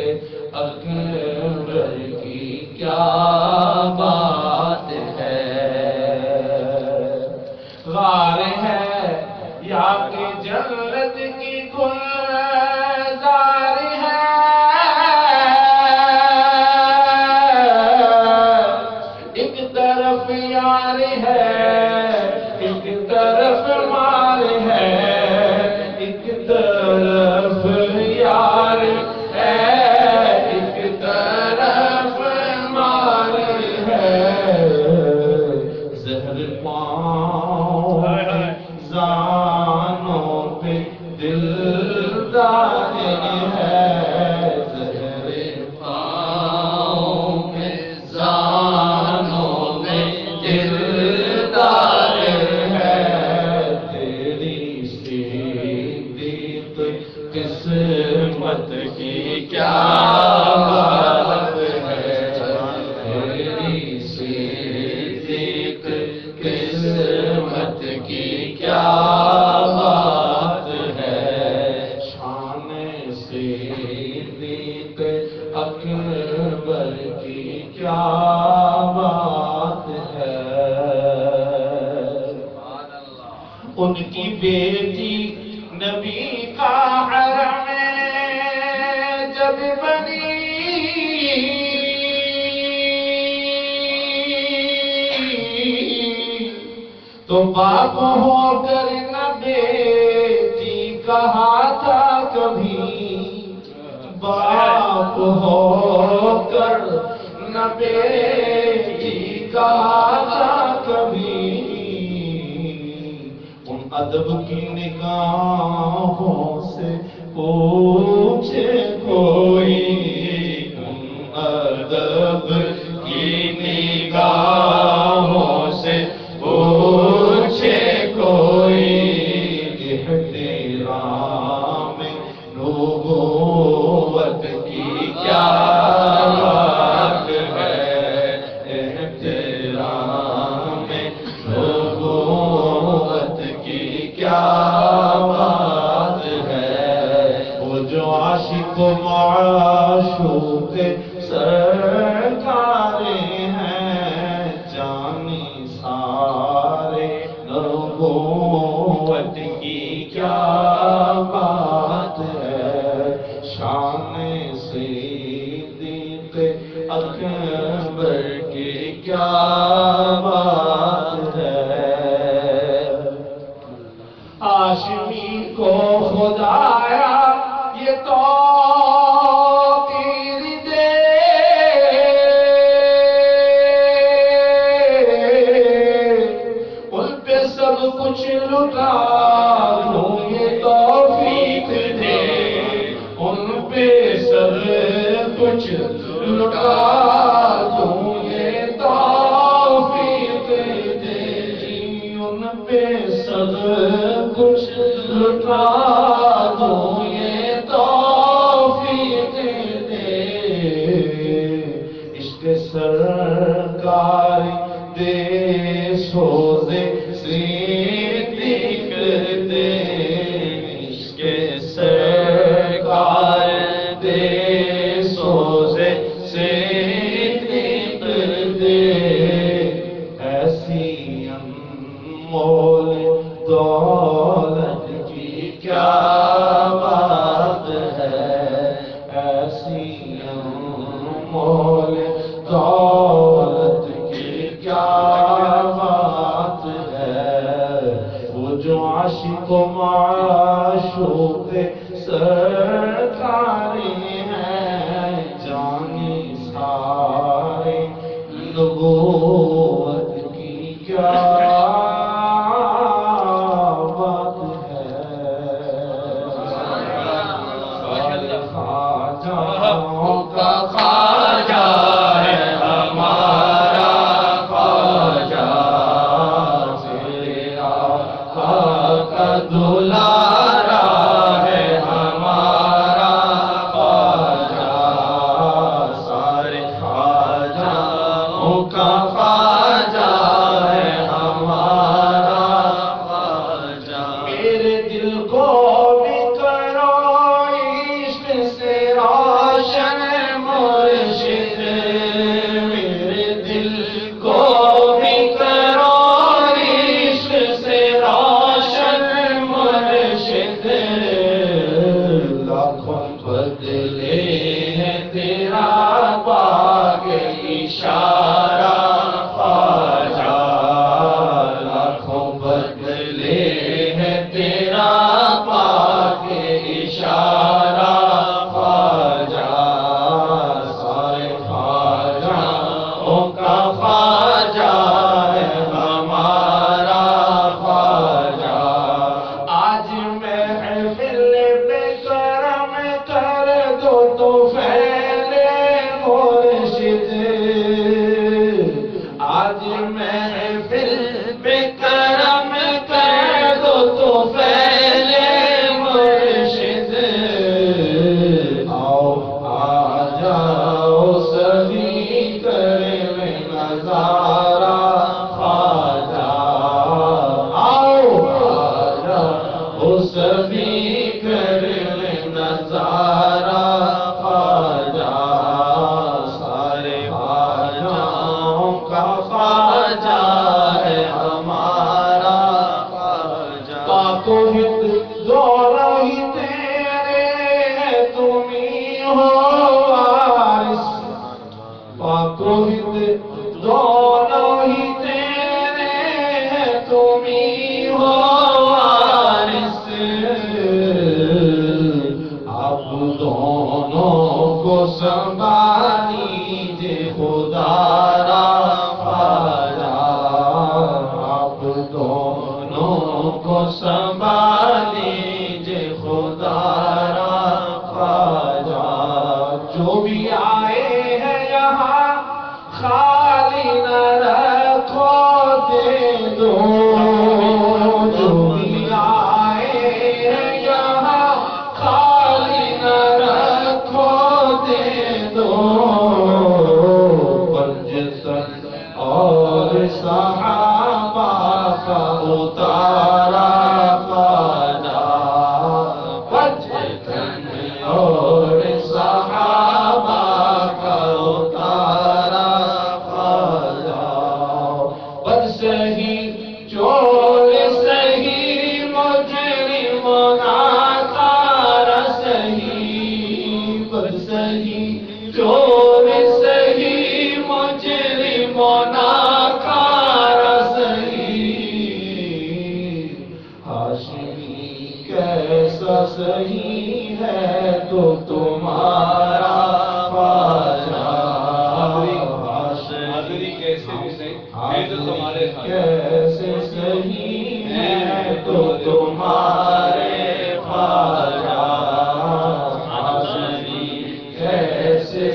اکبر کی کیا بات ہے. غار ہے یا کہ جنت کی گلزار ہے، ایک طرف یار ہے، ایک طرف مار ہے، ایک طرف یار ہے، ایک طرف مار ہے. زہر پاؤں میں زانوں پہ دلدار ہے، زہر پاؤں میں زانوں میں دلدار ہے. تیری صدیق قسمت کی کیا بات ہے، تیری صدیق قسمت کی کیا بات ہے. شان صدیق اکبر کی کیا بات ہے. ان کی بیٹی نبی کا حرم جب بنی، تو باپ ہو کر نہ بیٹی کہا تھا کبھی، باپ ہو کر نہ بیٹی کہا تھا کبھی. ان ادب کی نگاہوں سے پوچھے کوئی، ان ادب کی نگاہوں سے پوچھے کوئی، احترام نبوت کی کیا بات ہے، احترام نبوت کی کیا بات ہے. وہ جو عاشق و معشوق سرکار ہیں، جانی سارے نبوت کی کیا بات ہے. شان صدیق اکبر کی کیا بات ہے. ہاشمی کو خدایا یہ تو کچھ لٹا دوں یہ توفیق دے جی ان پہ سب کچھ لٹا دوں یہ توفیق دے عشق سرکار دے سوزے صدیق دے عشق سرکار دے سوزے صدیق دے ایسی انمول دولت کی کیا بات ہے ایسی انمول دولت کی کیا بات ہے وہ جو عاشق و معشوق سرکاری ہیں جانی سارے نبوت کی کیا بات ہے خواجہوں کا خواجہ ہے ہمارا خواجہ تیرے آقا کا دلارا ہے ہمارا خواجہ سارے خواجہوں کا خواجہ ہے ہمارا خواجہ میرے دل کو بھی کرو عشق سے روشن مرشد میرے دل کو بھی کرو عشق سے روشن مرشد لاکھوں بدلے ہیں تیرا پاک اشارہ خواجہ لاکھوں بدلے ہیں تیرا پاک اشارہ خواجہ سارے خواجہوں کا خواجہ ہے ہمارا خواجہ آج محفل پہ کرم کر دو تو پھیلے مرشد آج محفل پہ کرم کر دو تو پھیلے مرشد آؤ آ جاؤ سبھی کریں نظارہ خواجہ آؤ آ جاؤ سبھی کریں نظارہ خواجہ سارے خواجہوں کا خواجہ ہے ہمارا خواجہ پاک و ہند دونوں ہی تیرے ہیں تم ہی ہو وارث پاک و ہند دونوں ہی تیرے ہیں تم ہی ہو وارث آپ دونوں کو سنبھالیجے خدا را خواجہ آپ دونوں کو سنبھالیجے خدا را خواجہ جو بھی آئے ہیں یہاں خالی نہ رکھو دے دو جو بھی آئے ہیں یہاں خالی نہ رکھو دے دو پنجتن اور صحابہ کا اتارا خواجہ پنجتن اور صحابہ کا اتارا خواجہ بد سہی چور سہی مجرم ناکار سہی بد سہی چور سہی مجرم ناکار سہی ہاشمی کیسا سہی ہے تو تمہارا خواجہ حاضری کیسے بھی صحیح ہے تو تمہارے کیسے صحیح ہے تو تمہارے خواجہ حاضری کیسے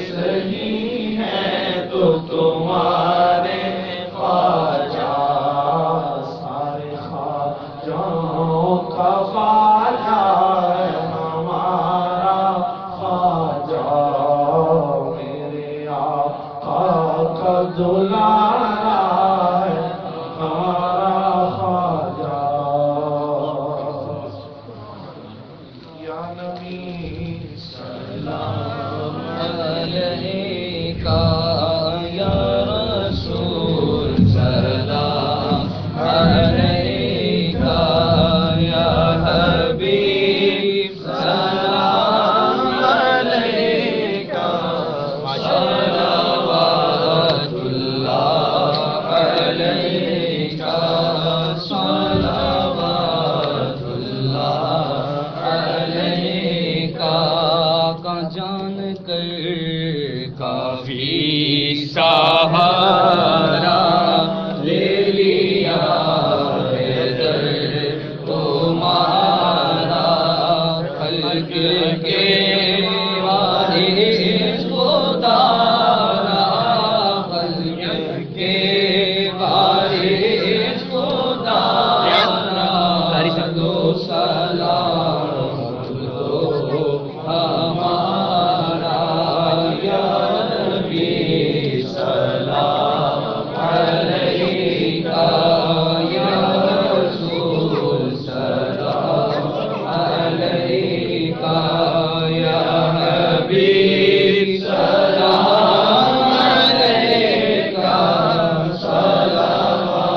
کا جان کر کافی سہارا لے لیا ہے در تمہارا خلق کے وارث خدا خلق کے وارث خدا دو سلام دو ہمارا یا نبی سلام علیکہ یا رسول سلام علیکہ یا حبیب سلام علیکہ صلوات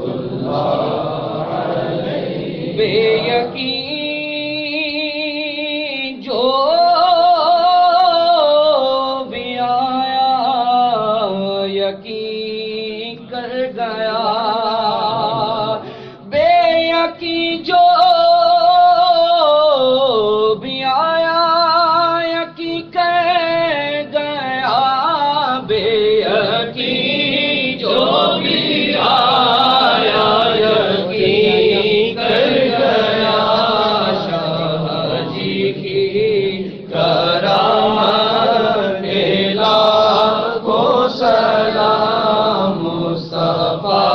اللہ علیہ بے یقین جو بھی آیا یقین کر گیا بے یقین جو بھی آیا یقین کر گیا بے یقین جو بھی آیا یقین کر گیا شاہ جی کی کرامت لاکھوں سلام مصطفیٰ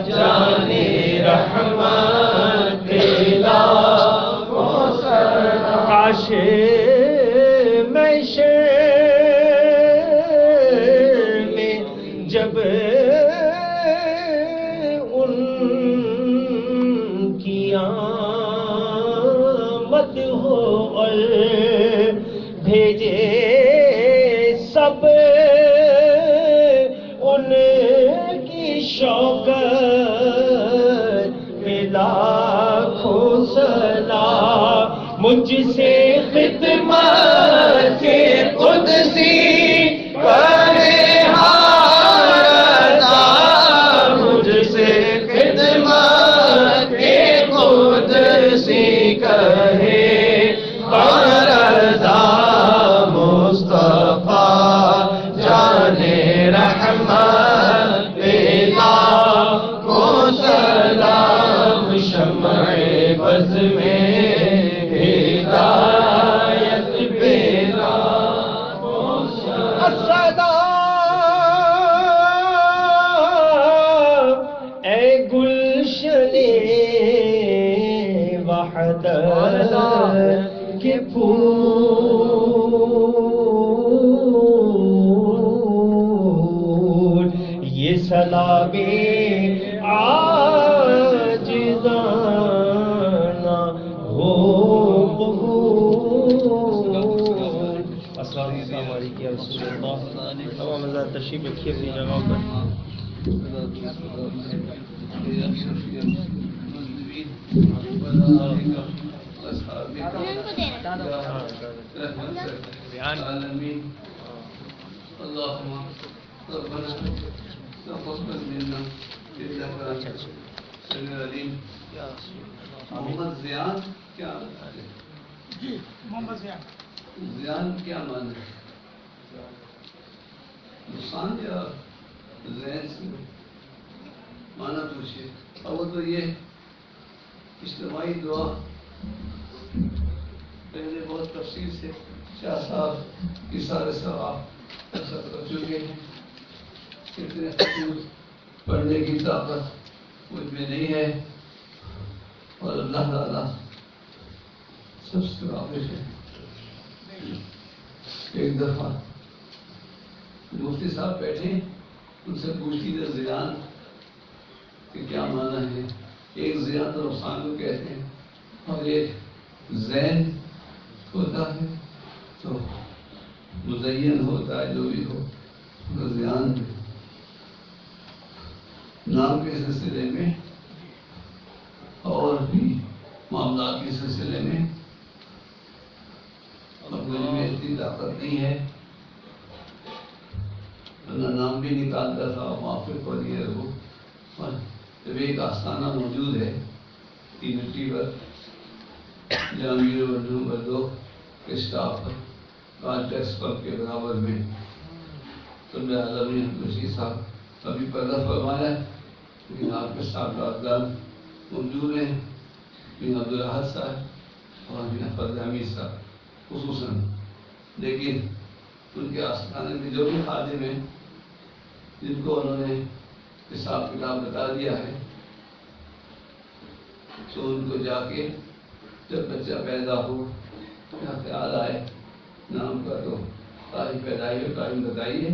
جانے رحمت لاکھوں سلام کاش محشر میں جب ان کی آمد ہو اور بھیجے سب ان کی شوکت پہ لاکھوں سلام مجھ سے خدمت قدسی کرے ہارتا مجھ سے خدمت قدسی کہے رضا مصطفیٰ جانے رحمت لاکھوں سلام شمع بز میں ہدایت پیدا السلام اے گلشن وحدت کے پھول یہ سلام عاجزانہ ہو قبول السلام علیکم یا رسول اللہ تمام حضرات تشریف رکھیے اپنی جگہوں پر اللهم ربنا تقبل منا انك انت السميع العليم محمد زیان کیا محمد زیان زیان کیا معنی ہے نقصان یا زین سے معنی پوچھیے اول تو یہ اجتماعی دعا پہلے بہت تفصیل سے شاہ صاحب اثار ثواب ایسا کر چکے ہیں اتنے خطوط پڑھنے کی طاقت مجھ میں نہیں ہے اور اللہ تعالیٰ سب سے واقف ہے ایک دفعہ مفتی صاحب بیٹھے ان سے پوچھتی تھے زیان کہ کیا معنی ہے ایک زیان تو نقصان کو کہتے ہیں اور ایک زین ہوتا ہے تو مزین ہوتا ہے جو بھی ہو تو زیان نام کے سلسلے میں اور بھی معاملات کے سلسلے میں اپنے میں اتنی طاقت نہیں ہے ورنہ نام بھی نکالتا تھا موافق اور یہ وہ جب ایک آستانہ موجود ہے تین مٹی پر جہاں امیر نمبر 2 اسٹاف کانٹیکس پب کے برابر میں سب عالمی دوسری صاحب ابھی پردہ فرمایا ہے، لیکن آپ کے ساتھ افغان موجود ہیں، بن عبدالحد صاحب اور بن فضل حمید صاحب خصوصاً، لیکن ان کے آستانے میں جو بھی خادم ہیں جن کو انہوں نے حساب کتاب بتا دیا ہے، تو ان کو جا کے جب بچہ پیدا ہو یا خیال آئے نام کا تو تاریخ پیدائش اور تاریخ بتائیے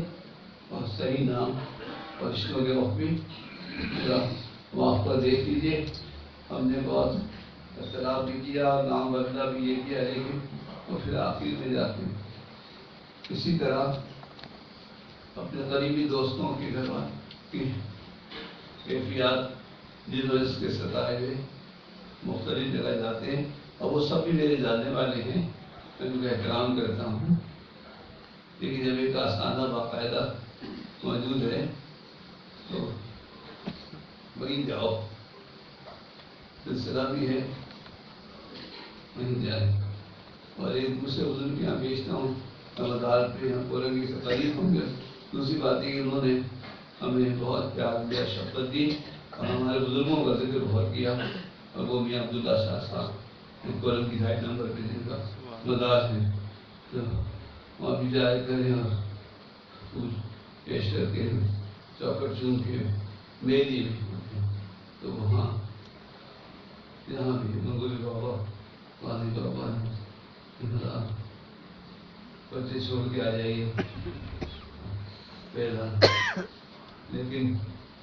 اور صحیح نام اور رشتوں کے وقت بھی پورا موافقہ دیکھ لیجیے. ہم نے بہت اختلاف بھی کیا اور نام بدلا بھی یہ کیا، لیکن وہ پھر آخر میں جاتے ہیں. اسی طرح اپنے قریبی دوستوں کے گھر کی کیفیات جنہوں اس کے ستائے ہوئے مختلف جگہ جاتے ہیں، اور وہ سب بھی میرے جاننے والے ہیں، میں ان کا احترام کرتا ہوں. لیکن جب ایک آستانہ باقاعدہ موجود ہے تو وہیں جاؤ، سلسلہ بھی ہے وہیں جائیں. اور ایک دوسرے بزرگ کے یہاں بیچتا ہوں رمضان پہ ہم پورے کی تقریب ہوں گے. دوسری بات ہے کہ انہوں نے ہمیں بہت پیار دیا، شفقت دی اور ہمارے بزرگوں کا ذکر بہت کیا. اور وہ میاں عبداللہ شاہ صاحب کولم کی 2.5 نمبر پہ جن کا مداج ہے، تو وہاں بھی جائے کریں اور پھول پیش کر کے چوکٹ چون کے میری بھی ہوتے ہیں. تو وہاں یہاں بھی منگولی بابا وانی بابا بچے چھوڑ کے آ جائیے پہلا، لیکن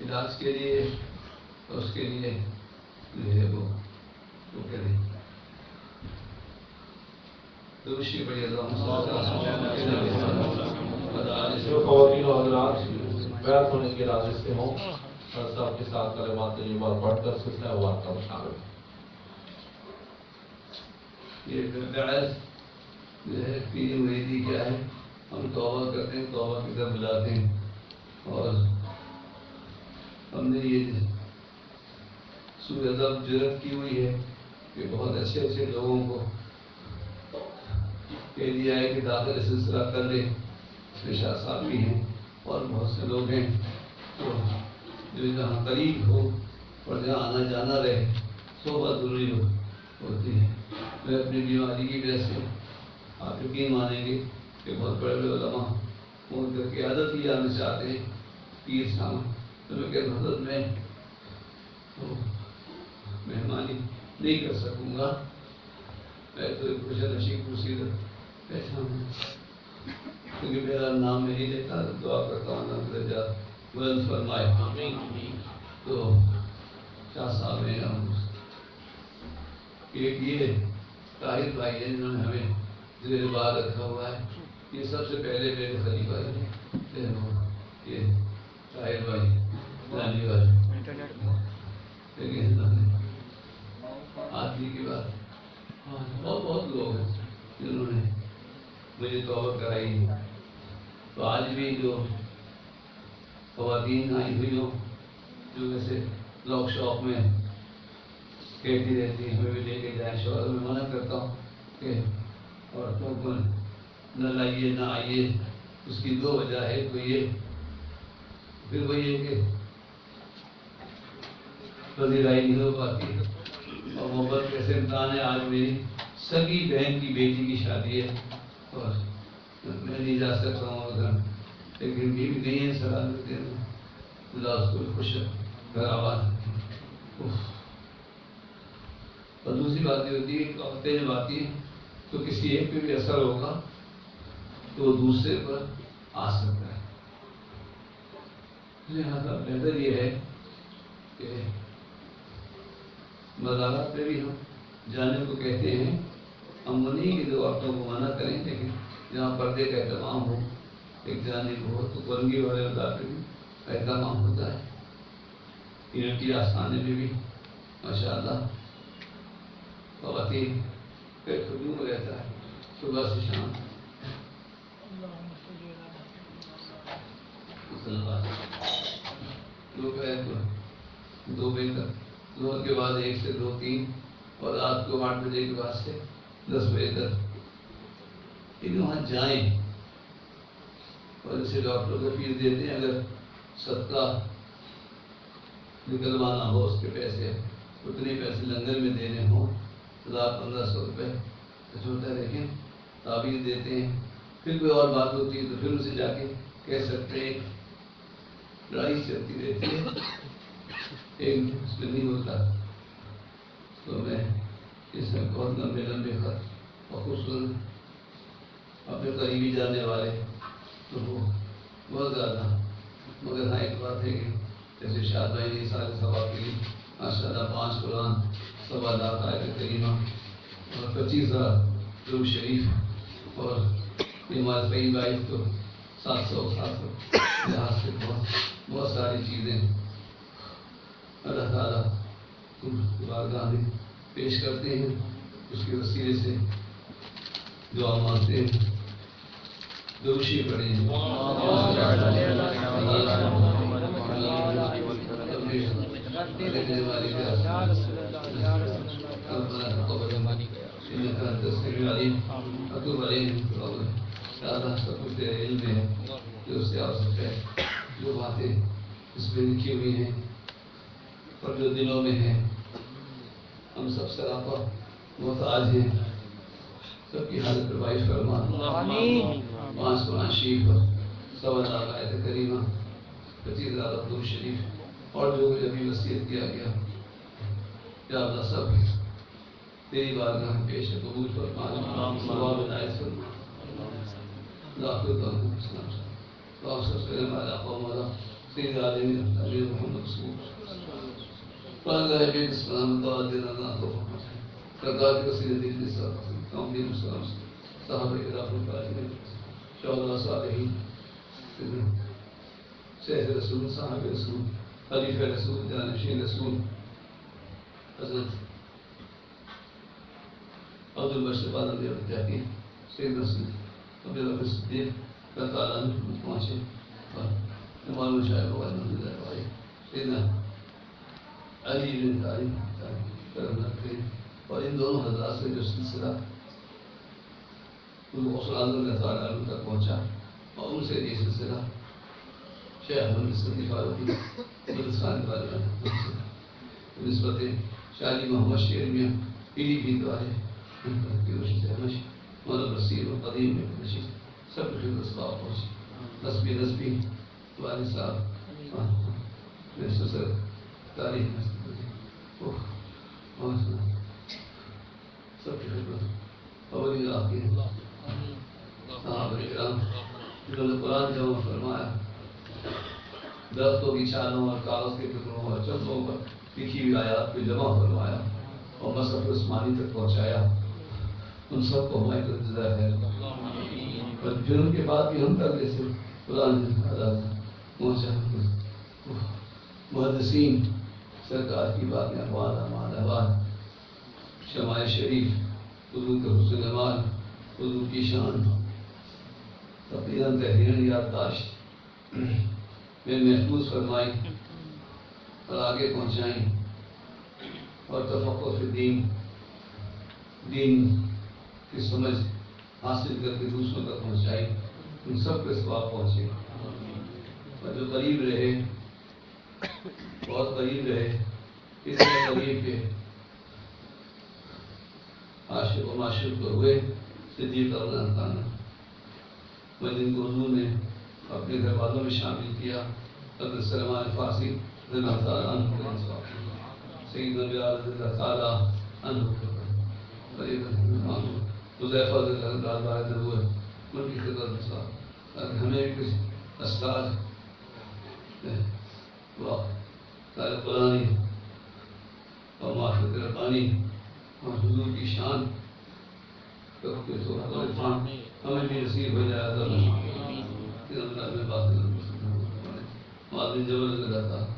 علاج کے لیے اس کے لیے جو ہے وہ کریں. دوشی بڑی جو خواتین و حضرات بیعت ہونے کے ارادے سے ہوں، صاحب کے ساتھ کلمات طیبات پڑھ کر سلسلہ وارثہ میں شامل ہوں. یہ بیعت جو ہے پیر مریدی کیا ہے، ہم توبہ کرتے ہیں، توبہ کی طرف بلاتے ہیں. اور ہم نے یہ سورہ ادب جرت کی ہوئی ہے کہ بہت اچھے اچھے لوگوں کو کہہ دیا ہے کہ داخل سلسلہ کر لیں. اس میں شاہ صاحب بھی ہیں اور بہت سے لوگ ہیں، تو جو جہاں قریب ہو اور جہاں آنا جانا رہے صحبت ضروری ہوتی ہے. میں اپنی بیماری کی وجہ سے آپ یقین مانیں گے کہ بہت بڑے بڑے علماء ان کی قیادت ہی آنا چاہتے ہیں پیر صاحب، تو میں کہ حضرت میں مہربانی نہیں کر سکوں گا، میں تو خوش نصیب کرسی بیٹھا ہوں، کیونکہ میرا نام میں نہیں لیتا. دعا کرتا ہوں اللہ درجات بلند فرمائے. تو شاہ صاحب ہیں ایک یہ طاہر بھائی ہیں جنہوں نے ہمیں زیر بار رکھا ہوا ہے. یہ سب سے پہلے میرے خلیفہ ہیں یہ طاہر بھائی جانی والے، لیکن آدمی کی بات بہت لوگ ہیں جنہوں نے مجھے توبہ کرائی. تو آج بھی جو خواتین آئی ہوئی ہوں جو ویسے لاک شاپ میں کہتی رہتی ہیں ہمیں بھی لے کے جائیں، شوہر میں منع کرتا ہوں کہ عورتوں کو نہ لائیے نہ آئیے. اس کی 2 وجہ ہے، تو یہ پھر وہی ہے کہ پذیرائی نہیں ہو پاتی اور محبت کیسے امتحان ہے. آج میری سگی بہن کی بیٹی کی شادی ہے اور میں نہیں جا سکتا ہوں ادھر، لیکن بیوی نہیں ہے صلاح دیتے ہیں اللہ اس کو خوش گھر آباد. اور دوسری بات یہ ہوتی ہے کہ عورتیں جب آتی ہیں تو کسی ایک پہ بھی اثر ہوگا تو دوسرے پر آ سکتا ہے. لہٰذا بہتر یہ ہے کہ مزارات پہ بھی ہم جانے کو کہتے ہیں. ہم وہ نہیں کہ جو عورتوں کو منع کریں، لیکن جہاں پردے کا اہتمام ہو، ایک جانب ہو، تو قرنگی والے مزار پہ بھی اہتمام ہوتا ہے. یونٹی آستانے میں بھی ماشاءاللہ خواتین کا خدوم رہتا ہے صبح سے شام. دوپہر کو 2 بجے تک، ظہر کے بعد 1 سے 2 3، اور رات کو 8 بجے کے بعد سے 10 بجے تک لیکن وہاں جائیں اور اسے ڈاکٹر کو فیس دیتے ہیں، اگر صدقہ نکلوانا ہو اس کے پیسے، اتنے پیسے لنگر میں دینے ہوں 1000-1500 روپے کچھ ہوتا ہے، لیکن تعبیر دیتے ہیں. پھر کوئی اور بات ہوتی ہے تو پھر اسے جا کے کہہ سکتے ہیں. لڑائی چلتی رہتی ہے، ایک اس میں نہیں ہوتا. تو میں اس میں بہت لمبے خط اور خوبصورت اپنے قریبی جاننے والے تو وہ بہت زیادہ. مگر ہاں ایک بات ہے کہ جیسے شاد بھائی نے سارے ثواب کے لیے ماشاء اللہ 5 قرآن، 1.25 لاکھ آیت کریمہ اور 25,000 درود شریف، اور ہمارے صحیح بھائی تو 700 لحاظ سے بہت ساری چیزیں اللہ تعالیٰ بارگاہ میں پیش کرتے ہیں. اس کے وسیلے سے دعا مانگتے ہیں. دوشی پڑے ہیں سب کچھ تیرے علم میں ہے، جو اس سے آوازت ہے، جو باتیں اس میں لکھی ہوئی ہیں اور جو دلوں میں ہیں. ہم سب سراپا محتاج ہیں. سب کی حالت پر وائف فرما. 5 قرآن شریف اور 1.25 لاکھ آیت کریمہ، 25,000 درود شریف اور جو کچھ ابھی وصیت کیا گیا، یا اللہ سب تیری بارگاہ میں پیش ہے. قبول فرما، ثواب عنایت فرما. لاکھوں السلام. اللہ سب سے ہمارے آقا مولا سید عالم امیر محمد رسول بارگاہ السلام تعالی اللہ کو سرکار کے وسیلے دل کے ساتھ تعظیم السلام صحابہ کرام الفاضلین شہداء صالحین شیخ رسول صاحب رسول خلیفہ رسول جانشین رسول حضرت عبد البشر بادل کہتے ہیں سید رسول عبد الرحمن صدیق اللہ تعالیٰ نے پہنچے اور مولانا شاہد الحمد للہ بھائی سیدنا علی بن طالب کرم رکھتے ہیں. اور ان دونوں حضرات سے جو سلسلہ غوث اعظم اللہ تعالیٰ عنہ تک پہنچا، اور ان سے یہ سلسلہ شیخ محمد صدیق فاروقی ہندوستان والے نسبت شاہی محمد شیر میاں پیلی بھی دوارے روشن سے ہمش مولانا بصیر و قدیم میں نشید سب کے اسباب پہنچی. نسبی والد صاحب میں سسر تاریخ سب کی خدمت اولی آخر صحابہ کرام جنہوں نے قرآن جمع فرمایا، درختوں کی چھالوں اور کاغذ کے ٹکڑوں اور چندوں پر لکھی ہوئی آیات کو جمع فرمایا اور مصحف عثمانی تک پہنچایا. ان سب کو ہماری طرف جزائے خیر. اور پھر ان کے بعد بھی ہم تک جیسے قرآن پہنچا محدثین سرکار کی باتیں احوال اعمال احوال شمائع شریف حضور کے حسن جمال حضور کی شان تقریراً تحریراً یادداشت میں محفوظ فرمائیں اور آگے پہنچائیں اور تفقہ فی دین کی سمجھ حاصل کر کے دوسروں تک پہنچائیں. ان سب کے ثواب پہنچے. اور جو قریب رہے بہت قریب رہے، اس میں قریب کے عاشق و معشوق کو ہوئے صدیق اللہ تعالیٰ، میں جن کو حضور نے اپنے گھر والوں میں شامل کیا. حضرت سلمان فارسی رضی اللہ تعالیٰ عنہ کے انصاف، سیدنا بلال رضی اللہ تعالیٰ عنہ حذیفہ رضی اللہ تعالیٰ عنہ ان کی خدمت میں ساتھ ہمیں بھی کچھ اسرار سارے قرآنی اور معرفت ربانی اور حضور کی شان ہمیں بھی نصیب ہو جائے. اللہ میں بات معلوم جبل رضی اللہ تعالیٰ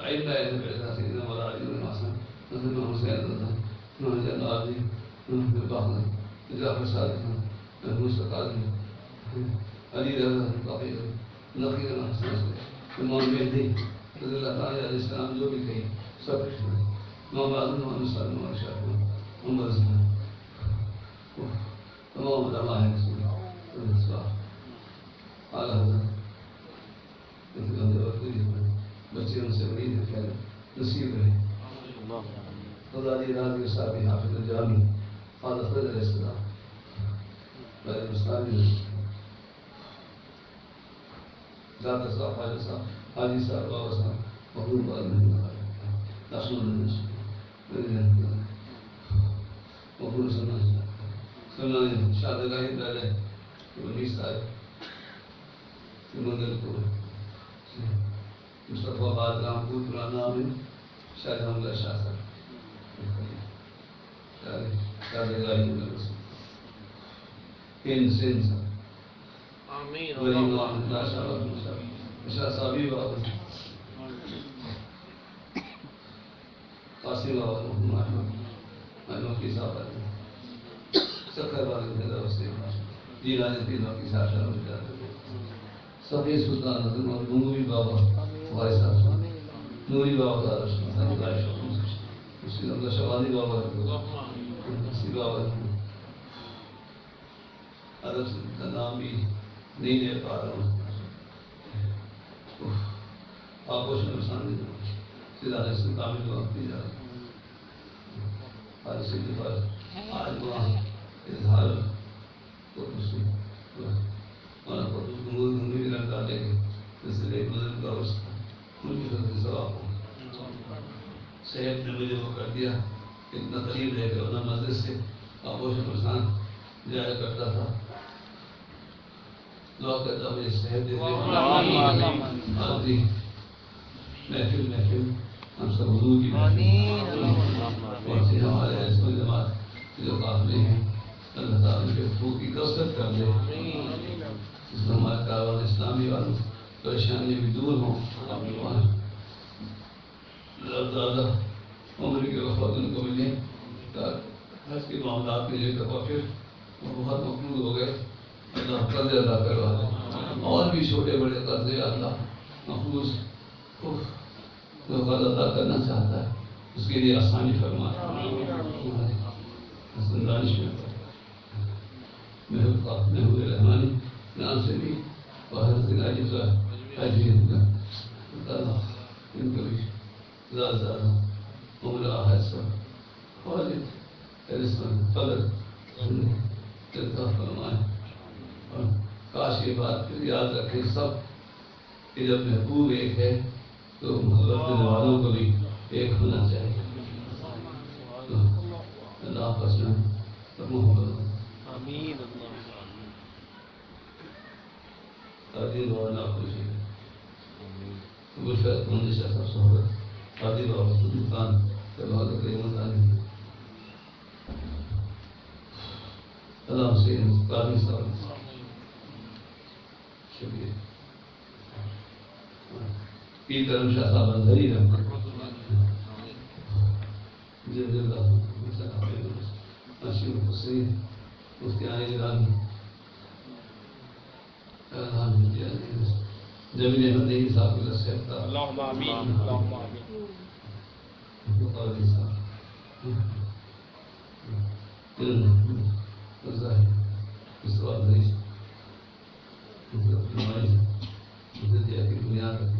عیدہ ہے سیدنا مولا علی بن حسن حسن حسین اللہ جن عابدی باخر جعفر صادق موسیٰ قاضی علی رضا کافی نقیر حسن امام مہدی رضی اللہ تعالیٰ علیہ السلام جو بھی کہیں سب کچھ محمد محمد صلی اللہ علیہ وسلم محمد تمام علماء ہیں بچے ان سے بڑی خیر نصیب رہے خدا دی راضی صاحب حافظ الجامی فاضل خضر علیہ السلام بھائی مستانی ذات صاحب حاجی صاحب حاجی صاحب بابا صاحب محبوب بار محمد رسول اللہ محبوب سننا شادگاہی پہلے 19 تاریخ منگل کو مصطفیٰ باد رامپور پرانا میں شاید حملہ شاہ صاحب شادگاہی میں سن صاحب ولی محمد شاہ صاحبی بابا قاسم بابا محمد کی صاحب سکھر والے پیدا وسیع جیلانی تینوں کی ساتھ شامل جاتے صفی سلطان حضرت گنگوی بابا ہمارے ساتھ نوری بابا دارش اسی اللہ شوانی بابا اسی بابا عرب کا نام بھی نہیں لے پا رہا ہوں آپوش میں سامنے سیدھا سے کامل وقت دی جا رہا آج سے دفعہ آج وہاں اظہار کو دوسری اور گنگوی بھی رنگ ڈالے گے اس لیے ایک بزرگ کا عرص ان کی خدمت ثواب ہو صحت نے مجھے وہ کر دیا اتنا قریب رہ گیا ورنہ مسجد سے آپوش پرسان جایا کرتا تھا دعا کرتا مجھے صحت دے دے آدھی محفل ہم سب حضور کی محفل ہمارے حسن جماعت جو قافلے ہیں اللہ تعالیٰ کے حقوق کی کثرت کر دے اس میں ہمارے کاروان اسلامی والوں پریشانیاں بھی دور ہوں زیادہ عمر کے وفات ان کو ملے حج کے معاملات میں لے کر پھر وہ بہت مقبول ہو گئے اللہ قرض ادا کروا دے اور بھی چھوٹے بڑے قرضے اللہ محفوظ جو قرض ادا کرنا چاہتا ہے اس کے لیے آسانی فرما دانش میں محبوب رحمانی نام سے بھی باہر سے گاڑی جو ہے اللہ ان کو بھی زیادہ عمر آہد سب اور قدر فرمائے اور کاش یہ بات یاد رکھیں سب کہ جب محبوب ایک ہے تو محبت دینے والوں کو بھی ایک ہونا چاہیے تو اللہ آپس میں محبت تعدیل اور ناخوشی گلفت مندشہ سب صحبت تعدیل اور سلطان تبادل قیمت آنی اللہ حسین قاضی صاحب شکریہ پیر کرم شاہ صاحب انظری رحمت جلد اللہ نشیر حسین مفتیان ایرانی جمیل احمد نعیم صاحب کی نصیحت کا اللہم آمین اللہم آمین قاضی صاحب ظاہر اس بات نہیں دیا کی بنیاد رکھیں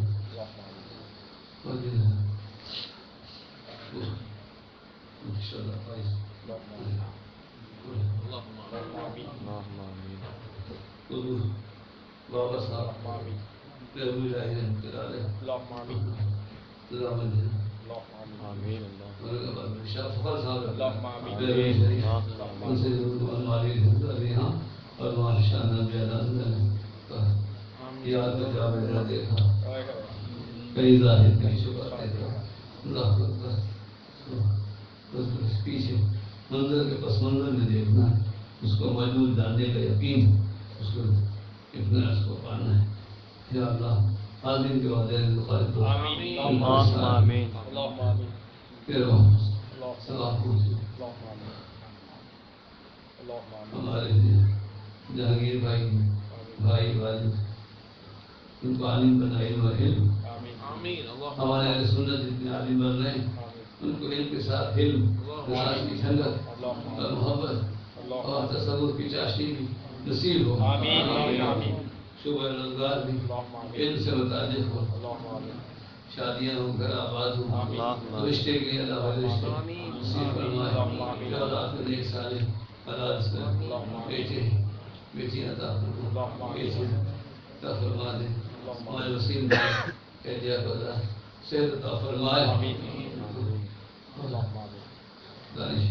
بابا صاحب شاہ فخر صاحب اور وہاں شاہ یاد میں جا بیٹھا دیکھا کئی ظاہر کئی شبہ دیکھا اللہ پیچھے منظر کے پس منظر میں دیکھنا ہے اس کو موجود جاننے کا یقین اس کو اطمینان کو پانا ہے یا اللہ آمین کے وعدے خالد آمین اللہم آمین ہمارے جہانگیر بھائی والد ان کو عالم بنائے اور علم ہمارے اہل سنت جتنے عالم بن رہے ہیں ان کو علم کے ساتھ علم کی ٹھنڈک اور محبت اور تصور کی چاشنی بھی نصیب ہو، شعبہ روزگار بھی علم سے متعلق ہو، شادیاں ہوں، گھر آباد ہوں، رشتے کے لیے اللہ والے رشتے نصیب فرمائے، اولاد کو نیک صالح حلال سے بیٹے بیٹی عطا فرما، بیٹی عطا فرما دے، ہمارے وسیم بھائی کہہ کو اللہ صحت عطا فرمائے، دانش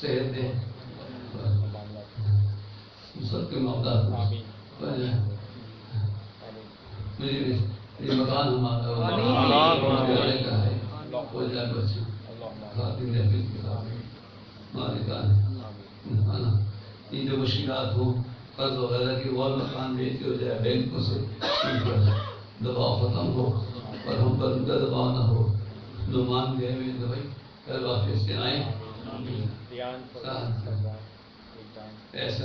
صحت دے، سب کے معاملات میری مکان ہمارا کرائے کا ہے، ہو جائے بچے خاطر محفل کی خاطر مالکان یہ جو مشکلات ہوں قرض وغیرہ کی اور مکان بیچ کے ہو جائے بینکوں سے ان پر دباؤ ختم ہو اور ہم پر ان کا دباؤ نہ ہو، جو مان گئے ہوئے دوائی کل واپس سے آئیں ایسا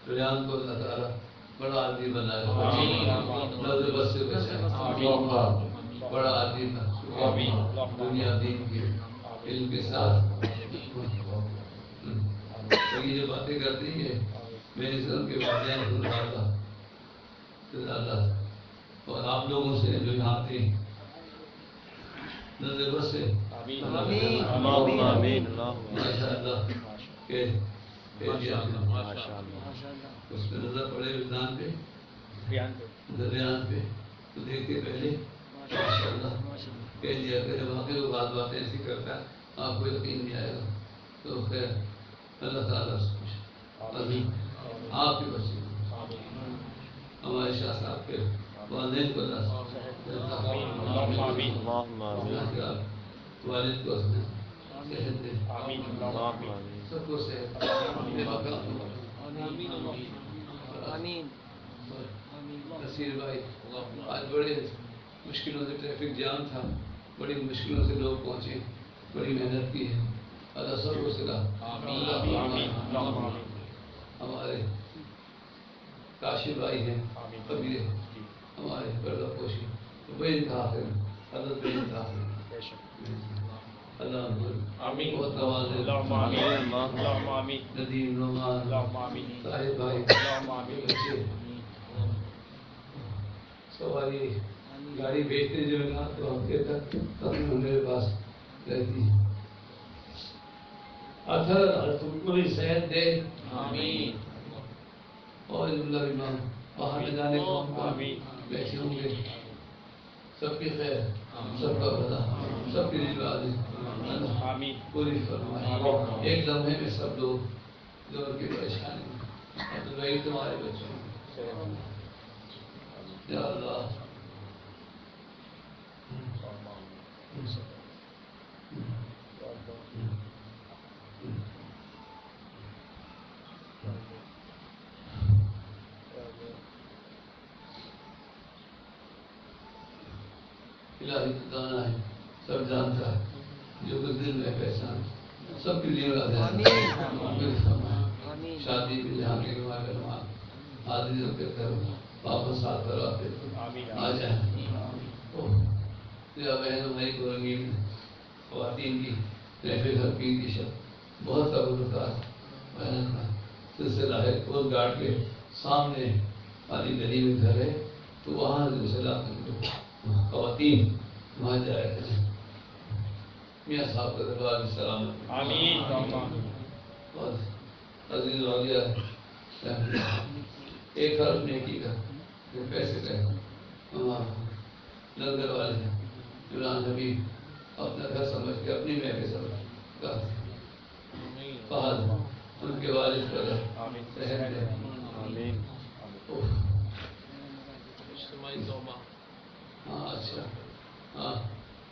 ریان کو اللہ تعالیٰ بڑا آدمی بنائے، نظر بس سے بچائے، بڑا آدمی بنا دنیا دین کے علم کے ساتھ یہ جو باتیں کرتی ہے میرے سر کے والدین اللہ اور آپ لوگوں سے جو یہاں تھے نظر بس سے ماشاء اللہ اس پہ نظر پڑے ریان پہ ریان پہ تو دیکھتے پہلے ماشاء اللہ کہہ دیا کرے واقعی وہ باتیں ایسی کرتا ہے آپ کو یقین نہیں آئے گا، تو خیر اللہ تعالیٰ سے کچھ آپ کے بچے ہمارے شاہ صاحب کے والدین کو اللہ والد کو صحت دے، سب کو صحت نصیر بھائی آج بڑے مشکلوں سے ٹریفک جام تھا، بڑی مشکلوں سے لوگ پہنچے، بڑی محنت کی ہے، اللہ سب کو سلا ہمارے کاشی بھائی ہیں ابھی ہمارے پردہ پوشی بے انتہا ہے، حضرت بے انتہا ہے، اللہ بہت نواز ہے، ندیم نعمان طاہر بھائی بچے سواری گاڑی بیچتے جو ہے نا تو ہفتے تک تقریباً میرے پاس رہتی ہے، اثر تم کو بھی صحت دے اور جملہ امام باہر نہ جانے کو بیٹھے ہوں گے، سب کی خیر، سب کا بھلا، سب کی رضوانی پوری فرمائے، ایک لمحے میں سب لوگ جو ان کی پریشانی اب وہی تمہارے بچوں یا اللہ الہی تو دانا ہے، سب جانتا ہے، جو کچھ دل میں پہچان سب کے لیے شادی بھی جہاں کے حاضری کے گھر واپس ساتھ کرواتے آ جائیں، بہن بھائی کو رنگین خواتین کی محفل حلقین کی شب بہت قبولکار محنت کا سلسلہ ہے، کوسٹ گارڈ کے سامنے والی گلی میں گھر ہے، تو وہاں سلسلہ خواتین وہاں جایا کریں، میاں صاحب کا دربار بھی سلامت اور عزیز واقعہ ایک حرف نیکی کا پیسے کا لنگر والے ہیں عمران حبیب اپنا گھر سمجھ کے اپنی محفل سمجھ کا فہد ان کے والد کا صحت دے، ہاں اچھا ہاں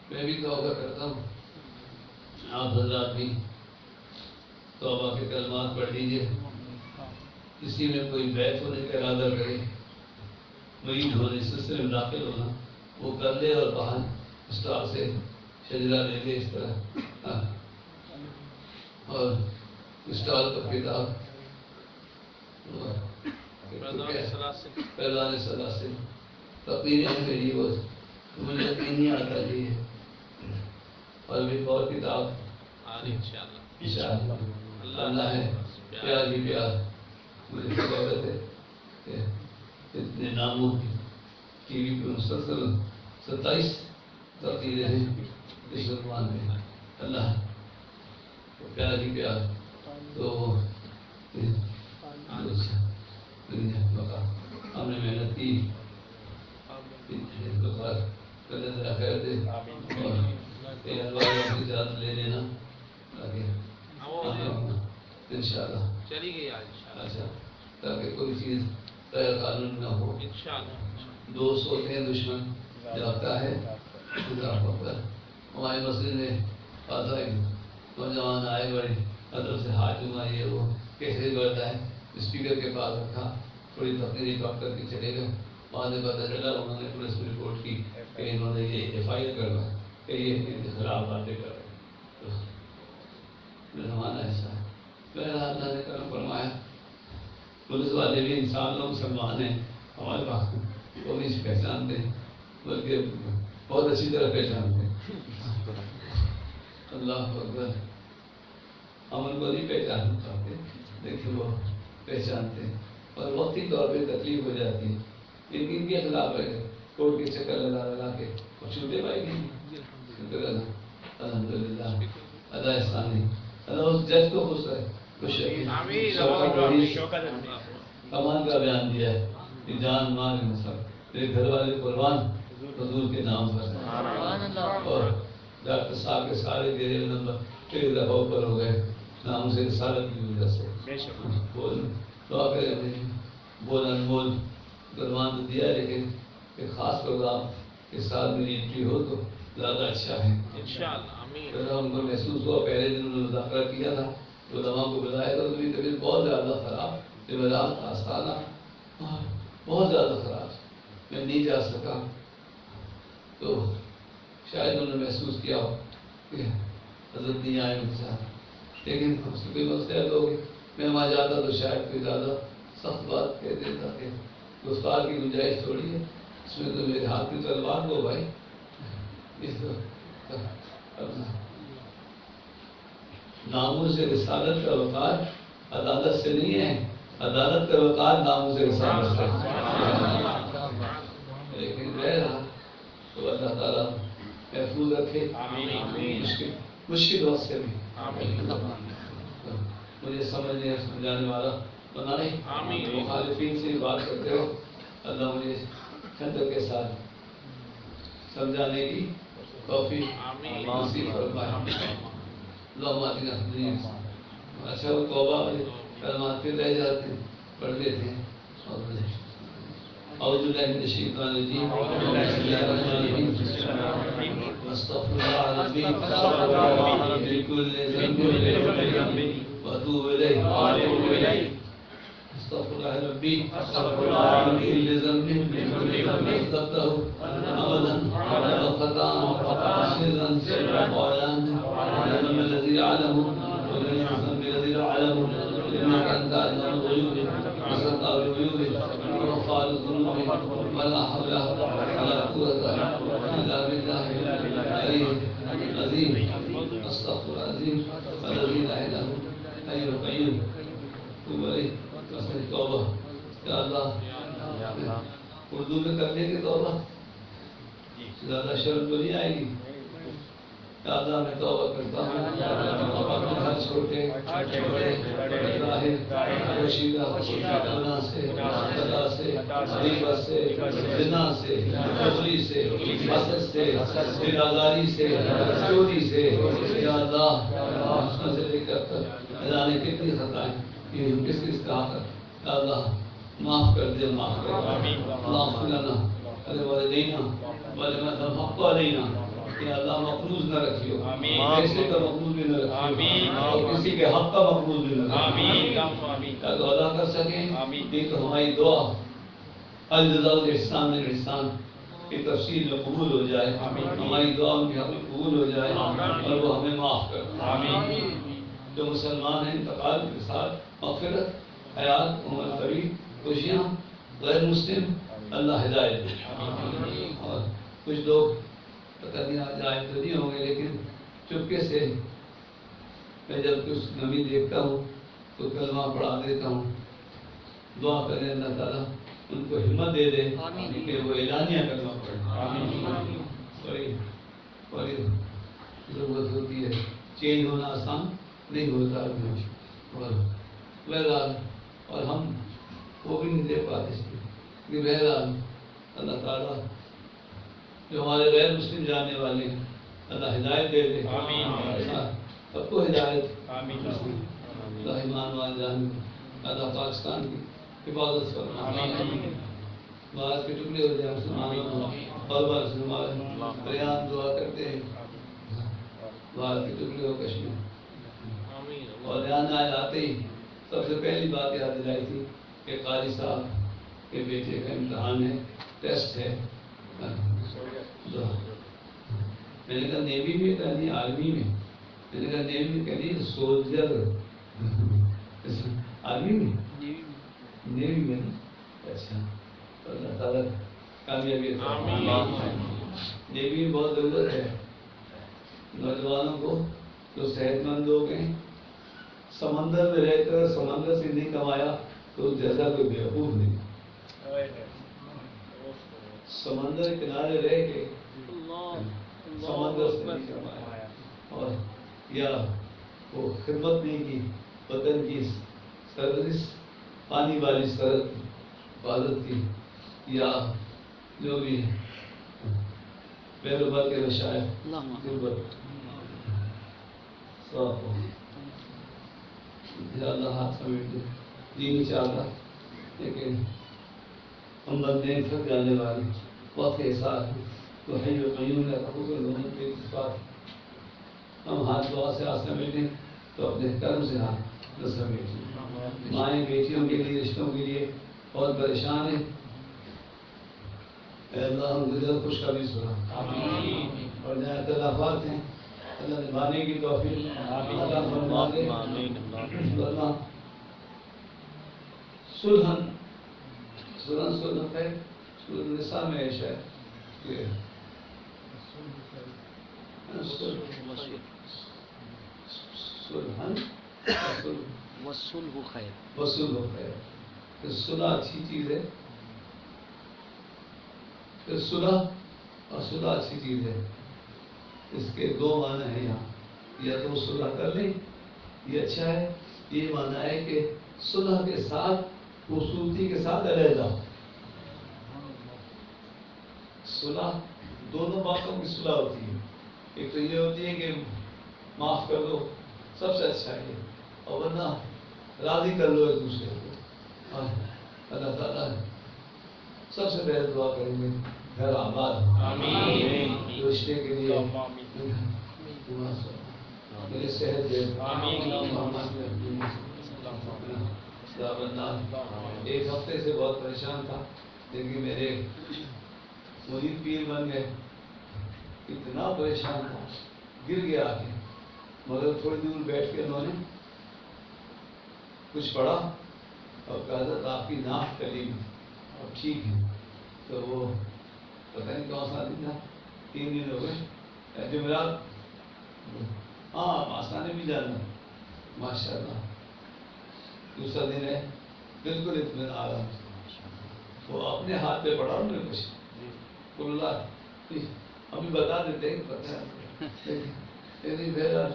میں بھی توبہ کرتا ہوں، آپ حضرات بھی توبہ کے کلمات پڑھ لیجیے، کسی میں کوئی بیعت ہونے کا ارادہ کرے، مرید ہونے سلسلے میں داخل ہونا وہ کر لے اور باہر اسٹال سے شجرہ لے لے اس طرح اور اسٹال پر کتاب پہلوان سلاسل تقریریں ہیں میری وہ مجھے یقین نہیں آتا جی اور بھی اور کتاب انشاءاللہ اللہ ہے پیار ہی پیار مجھے ضرورت ہے کہ اتنے ناموں کی وی پہ مسلسل 27 تقریریں ہیں اس زبان میں اللہ پیار ہی پیار تو ہم نے محنت کی خیر دے اور اجازت لے لینا انشاءاللہ چلی گئی آج اچھا تاکہ کوئی چیز غیر قانون نہ ہو دوست ہوتے ہیں دشمن جاتا ہے ہمارے مسجد میں آتا ہے نوجوان آئے بڑے حضرت سے ہاتھ جمائے یہ وہ کیسے بڑھتا ہے اسپیکر کے پاس رکھا تھوڑی تقریر کام کر کے چلے گئے وہاں سے پتہ چلا انہوں نے پولیس میں رپورٹ کی کہ انہوں نے یہ ایف آئی آر کرنا کہ یہ خراب باتیں کر رہے ہیں زمانہ ایسا ہے بہرحال اللہ نے کرم فرمایا پولیس والے بھی انسان لوگ مسلمان ہیں ہمارے پاس وہ بھی پہچانتے ہیں بلکہ بہت اچھی طرح پہچانتے ہیں اللہ اکبر امن کو نہیں پہچان پاتے لیکن وہ پہچانتے ہیں اور وقتی طور پہ تکلیف ہو جاتی ہے لیکن ان کے خلاف ہے کورٹ کے چکر لگا لگا کے وہ چھوٹے بھائی نہیں الحمد للہ ادا احسانی اللہ اس جج کو خوش ہے کمان کا بیان دیا ہے کہ جان مال سب میرے گھر والے قربان حضور کے نام پر اور ڈاکٹر صاحب کے سارے گریل نمبر ایک دفعہ اوپر ہو گئے نام سے رسالت کی وجہ سے بول دعا کریں بول انمول قربان تو دیا ہے لیکن ایک خاص پروگرام کے ساتھ میری انٹری ہو تو زیادہ اچھا ہے ان کو محسوس ہوا پہلے دن انہوں نے مذاکرہ کیا تھا تو علماء کو بلایا تھا تو میری طبیعت بہت زیادہ خراب جمعرات آستانہ بہت زیادہ خراب میں نہیں جا سکا تو شاید انہوں نے محسوس کیا ہو کہ حضرت نہیں آئے ان کے ساتھ لیکن اس کی کوئی مسئلہ ہوگی میں وہاں جاتا تو شاید کوئی زیادہ سخت بات کہہ دیتا کہ گفتار کی گنجائش تھوڑی ہے اس میں تو میرے ہاتھ میں تلوار دو بھائی ناموس سے رسالت کا وقار عدالت سے نہیں ہے عدالت کا وقار ناموس سے رسالت سے لیکن رہا تو اللہ تعالیٰ محفوظ رکھے مشکل وقت سے بھی مجھے سمجھنے اور سمجھانے والا بنائے مخالفین سے بات کرتے ہو اللہ مجھے خندق کے ساتھ سمجھانے کی توفیق نصیب فرمائے اللہم آتنا فی الدنیا اچھا وہ توبہ والے کلمات پھر رہ جاتے ہیں پڑھ لیتے ہیں اعوذ باللہ من الشیطان الرجیم بسم اللہ الرحمن الرحیم استغفر اللہ ربی بكل ذنب واتوب الیہ استغفر الله ربي من كل ذنب أذنبته عمدا وخطأ سرا وعلانية الذنب الذي يعلمه ومن الذنب الذي لا يعلمه إنك أنت أعلم الغيوب وستر الغيوب وغفار الذنوب ولا حول ولا قوة إلا بالله العلي العظيم استغفر العظيم الذي لا إله إلا هو القيوم توب إليه توبہ یا اللہ اردو میں کرنے کی توبہ زیادہ شرم تو نہیں آئے گی یا اللہ میں توبہ کرتا ہوں اپنے ہر چھوٹے بڑے ظاہر پوشیدہ گناہ سے خطا سے غیبت سے زنا سے چغلی سے حسد سے دل آزاری سے چوری سے یا اللہ سے لے کر جانے کتنی خطائیں یہ کس کس کا حق ہے اللہ معاف کر دے معاف کر اللہ لنا ارے والدینا ولمن حق علینا کہ اللہ مقروض نہ رکھیو پیسے کا مقروض بھی نہ رکھیو اور کسی کے حق کا مقروض بھی نہ رکھیو تاکہ ادا کر سکیں یہ تو ہماری دعا الجزاء الاحسان الاحسان کی تفصیل میں قبول ہو جائے ہماری دعا ان کے حق میں قبول ہو جائے اور وہ ہمیں معاف کر جو مسلمان ہیں انتقال کے ساتھ مغفرت حیات عمر طویل خوشیاں غیر مسلم اللہ ہدایت دے. اور کچھ لوگ پتہ نہیں آج آئے تو نہیں ہوں گے لیکن چپکے سے میں جب کچھ نمی دیکھتا ہوں تو کلمہ پڑھا دیتا ہوں. دعا کریں اللہ تعالیٰ ان کو ہمت دے دے کہ وہ اعلانیہ کلمہ پڑھیں. بڑی ضرورت ہوتی ہے. چینج ہونا آسان نہیں ہوتا اور بہرحال اور ہم وہ بھی نہیں دے پاتے کہ بہرحال اللہ تعالیٰ جو ہمارے غیر مسلم جانے والے ہیں اللہ ہدایت دے دے. سب کو ہدایت. اللہ ایمان والے جان اللہ پاکستان کی حفاظت کرنا. بعض کے ٹکڑے ہو جائیں مسلمانوں بار بار پریان دعا کرتے ہیں. بعض کے ٹکڑے ہو کشمیر اور یہاں آتے ہی سب سے پہلی بات یاد دلائی تھی کہ قاری صاحب کے بیٹے کا امتحان ہے, ٹیسٹ ہے. میں نے کہا نیوی میں کہا نہیں آرمی میں. میں نے کہا نیوی میں کہا نہیں سولجر آرمی میں نیوی میں. اچھا اللہ تعالیٰ کامیابی نیوی میں بہت ضرورت ہے نوجوانوں کو جو صحت مند لوگ ہیں. سمندر میں رہ کر سمندر سے نہیں کمایا تو جیسا کوئی بیوقوف نہیں. سمندر کے کنارے رہ کے سمندر سے نہیں کمایا اور یا وہ خدمت نہیں کی بدن کی سروس پانی والی سرحد حفاظت کی یا جو بھی بیروبر کے وسائل غربت اللہ ہاتھ سمیٹ دے. جی نہیں چاہتا لیکن ہم بندے تھک جانے والے وقت ایسا ہے تو ہے جو قیوم ہے کے بات. ہم ہاتھ دعا سے ہاتھ سمیٹیں تو اپنے کرم سے ہاتھ نہ سمیٹیں. مائیں بیٹیوں کے لیے رشتوں کے لیے بہت پریشان ہیں. اے اللہ ہم گزر خوشخبری سنا اور جہاں اختلافات ہیں اللہ نبھانے کی توفیق عطا فرما دے. ورنہ سلحن ہے سورۃ النساء میں ہے شاید کہ سلحن والصلح خیر. وصلح خیر. کہ صلح اچھی چیز ہے. کہ صلح اور صلح اچھی چیز ہے. اس کے دو معنی ہیں یہاں. یا تو صلح کر لیں یہ اچھا ہے. یہ معنی ہے کہ صلح کے ساتھ خوبصورتی کے ساتھ علیحدہ. صلح دونوں باتوں کی صلح ہوتی ہے. ایک تو یہ ہوتی ہے کہ معاف کر دو سب سے اچھا ہے اور ورنہ راضی کر لو ایک دوسرے کو. اور اللہ تعالیٰ سب سے پہلے دعا کریں گے گھر آباد رشتے کے لیے میرے صحت دے. ایک ہفتے سے بہت پریشان تھا لیکن میرے مرید پیر بن گئے. اتنا پریشان تھا گر گیا آ کے مگر تھوڑی دور بیٹھ کے انہوں نے کچھ پڑھا اور کہا تھا آپ کی ناک کلیم اب ٹھیک ہے. تو وہ پتہ نہیں کون سا دن تھا 3 دن ہو گئے جمعرات. ہاں آسانے بھی جانا ماشاء اللہ. دوسرا دن ہے بالکل اطمینان آرام. وہ اپنے ہاتھ پہ پڑھا انہوں نے کچھ اللہ ابھی بتا دیتے ہیں پتہ لیکن بہرحال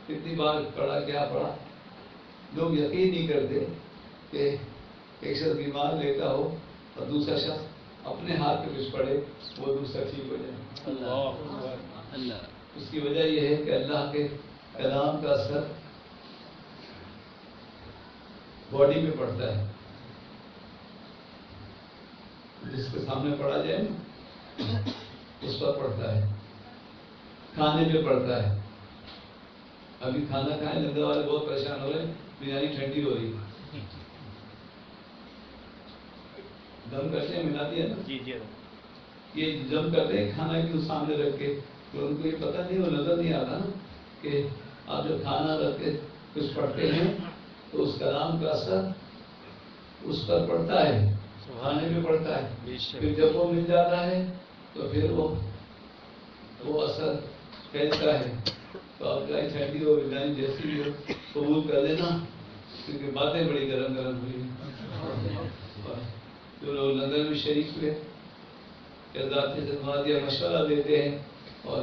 کتنی بار پڑھا کیا پڑھا. لوگ یقین نہیں کرتے کہ ایک شخص بیمار لیتا ہو اور دوسرا شخص اپنے ہاتھ پہ کچھ پڑھے وہ دوسرا ٹھیک ہو جائے. اس کی وجہ یہ ہے کہ اللہ کے کلام کا اثر باڈی میں پڑتا ہے. جس کے سامنے پڑھا جائے نا اس پر پڑتا ہے. کھانے پہ پڑتا ہے. ابھی کھانا کھائیں لگنے والے بہت پریشان ہو رہے ہیں بریانی ٹھنڈی ہو رہی. دم کرتے ہیں ملاتی ہے نا یہ دم کرتے ہیں کھانا کیوں سامنے رکھ کے تو ان کو یہ پتہ نہیں وہ نظر نہیں آتا نا کہ آپ جب کھانا رکھ کے کچھ پڑھتے ہیں تو اس کلام کا اثر اس پر پڑتا ہے، کھانے میں پڑتا ہے، پھر جب وہ مل جاتا ہے تو پھر وہ اثر پھیلتا ہے. تو آپ چاہے ٹھنڈی ہو چاہے جیسی بھی ہو قبول کر لینا، کیونکہ باتیں بڑی گرم گرم ہوئی ہیں. جو لوگ لندن میں شریک ہوئے ذاتی خدمات یا مشورہ دیتے ہیں اور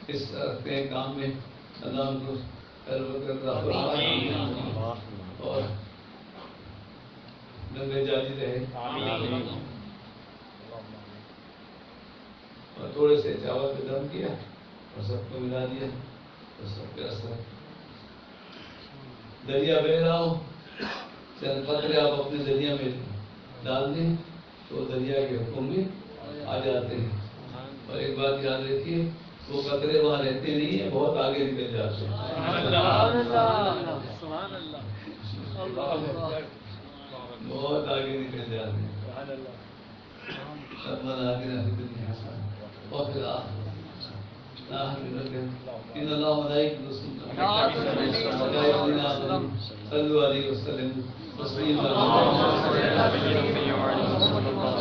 اس رکھتے ہیں کام میں، اللہ ان کو اور لمبے جاری رہے. اور تھوڑے سے چاول پہ دم کیا اور سب کو ملا دیا اور سب کے اثر. دریا بہ رہا ہو، چند قطرے آپ اپنے دریا میں ڈال دیں تو دریا کے حکم میں آ جاتے ہیں. اور ایک بات یاد رکھیے، وہ قطرے وہاں رہتے نہیں ہیں، بہت آگے نکل جاتے ہیں. بہت آگے نکل جاتے ہیں. ربنا آتنا فی الدنیا حسنہ وفی الآخرۃ ان اللہ وملائکتہ یصلون صلوا علیہ وسلم تسلیما.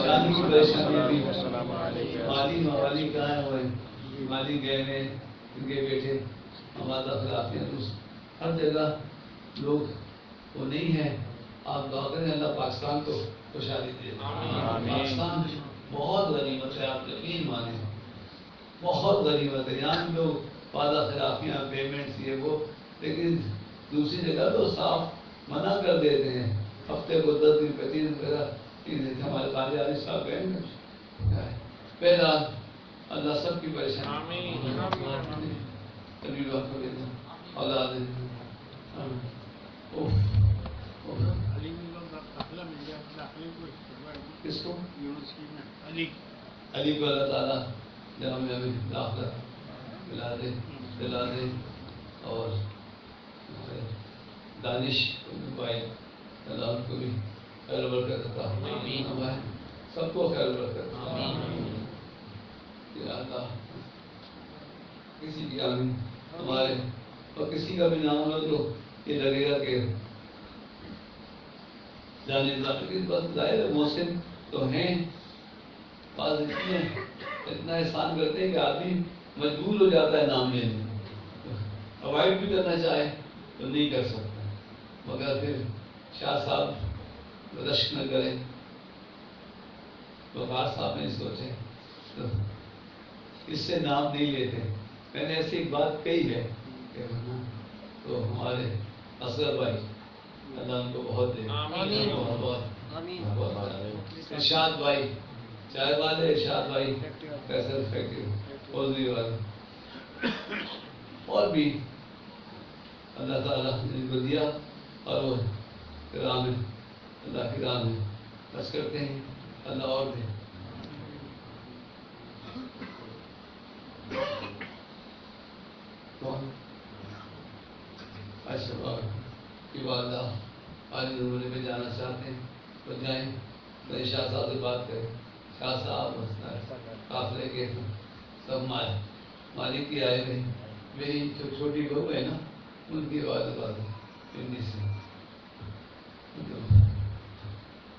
شادی کی پریشانی بھی مالی موالی کہاں ہوئے، مالی گئے ہیں ان کے بیٹے ہمارا خلافیت ہر جگہ لوگ وہ نہیں ہے. آپ دعا کریں اللہ پاکستان کو خوشحالی دے. پاکستان بہت غنیمت ہے، آپ یقین مانیں بہت غنیمت ہے. یہاں بھی لوگ وعدہ خلافیاں پیمنٹس یہ وہ، لیکن دوسری جگہ تو صاف منع کر دیتے ہیں. ہفتے کو 10 دن 25 دن ہمارے قاضی عالی صاحب گئے. پہلا اللہ سب کی پریشانی اولاد کس کو علی کو اللہ تعالیٰ جہاں میں ابھی داخلہ دلا دے اور دانش بھائی اللہ ان کو بھی خیر برکت عطا فرمائے، سب کو خیر برکت یا اللہ. کسی کی آمین ہمارے اور کسی کا بھی نام لو تو یہ لگے گا کہ جانے کی بس ظاہر ہے محسن تو ہیں، بعض اتنا احسان کرتے ہیں کہ آدمی مجبور ہو جاتا ہے نام لینے میں. اوائڈ بھی کرنا چاہے تو نہیں کر سکتا، مگر پھر شاہ صاحب رشک نہ کریں. وقار صاحب نے سوچے تو اس سے نام نہیں لیتے. میں نے ایسی ایک بات کہی ہے کہ تو ہمارے اصغر بھائی اللہ ان کو بہت دے، بہت ارشاد بھائی چائے والے، ارشاد بھائی فیصل فیکٹری اوزی والے، اور بھی اللہ تعالیٰ نے ان کو دیا اور وہ راہ میں اللہ کی راہ میں بس کرتے ہیں. اللہ اور دے. اچھا کی والدہ عالی زمانے پہ جانا چاہتے ہیں تو جائیں. میں شاہ صاحب سے بات کریں. شاہ صاحب قافلے کے سب مالک کی آئے تھے. میری جو چھوٹی بہو ہے نا ان کی بات سے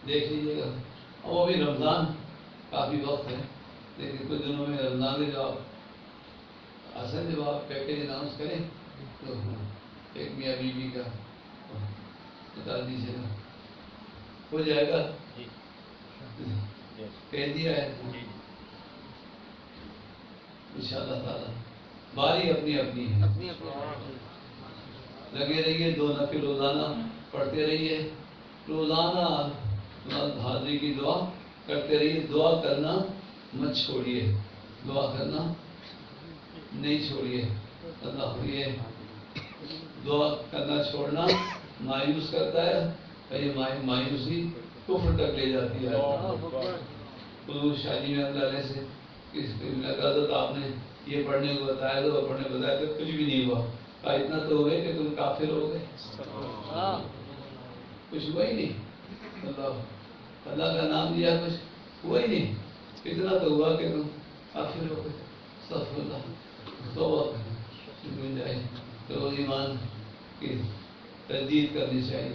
دیکھ لیجیے گا. اور وہ بھی رمضان کافی وقت ہے، لیکن کچھ دنوں میں رمضان میں جو آپ اصل جب آپ پیکیج اناؤنس کریں تو ایک میاں بیوی کا بتا دیجیے گا ہو جائے گا. کہہ دیا ہے ان شاء اللہ تعالیٰ. باری اپنی اپنی ہے. لگے رہیے، 2 نفل روزانہ پڑھتے رہیے. روزانہ حاضری کی دعا کرتے رہیے. دعا کرنا مت چھوڑیے، دعا کرنا نہیں چھوڑیے. اللہ یہ دعا کرنا چھوڑنا مایوس کرتا ہے اور یہ مایوسی کفر تک لے جاتی ہے. حضور شادی میں اللہ علیہ سے حضرت آپ نے یہ پڑھنے کو بتایا تو پڑھنے کو بتایا تو کچھ بھی نہیں ہوا. کہا اتنا تو ہوئے کہ تم کافر ہو گئے. کچھ ہوا ہی نہیں. اللہ کا نام لیا کچھ ہوا ہی نہیں. اتنا تو ہوا کہ تم کافر ہو گئے. استغفر اللہ. توبہ گنجائش تو ایمان کی تجدید کرنی چاہیے.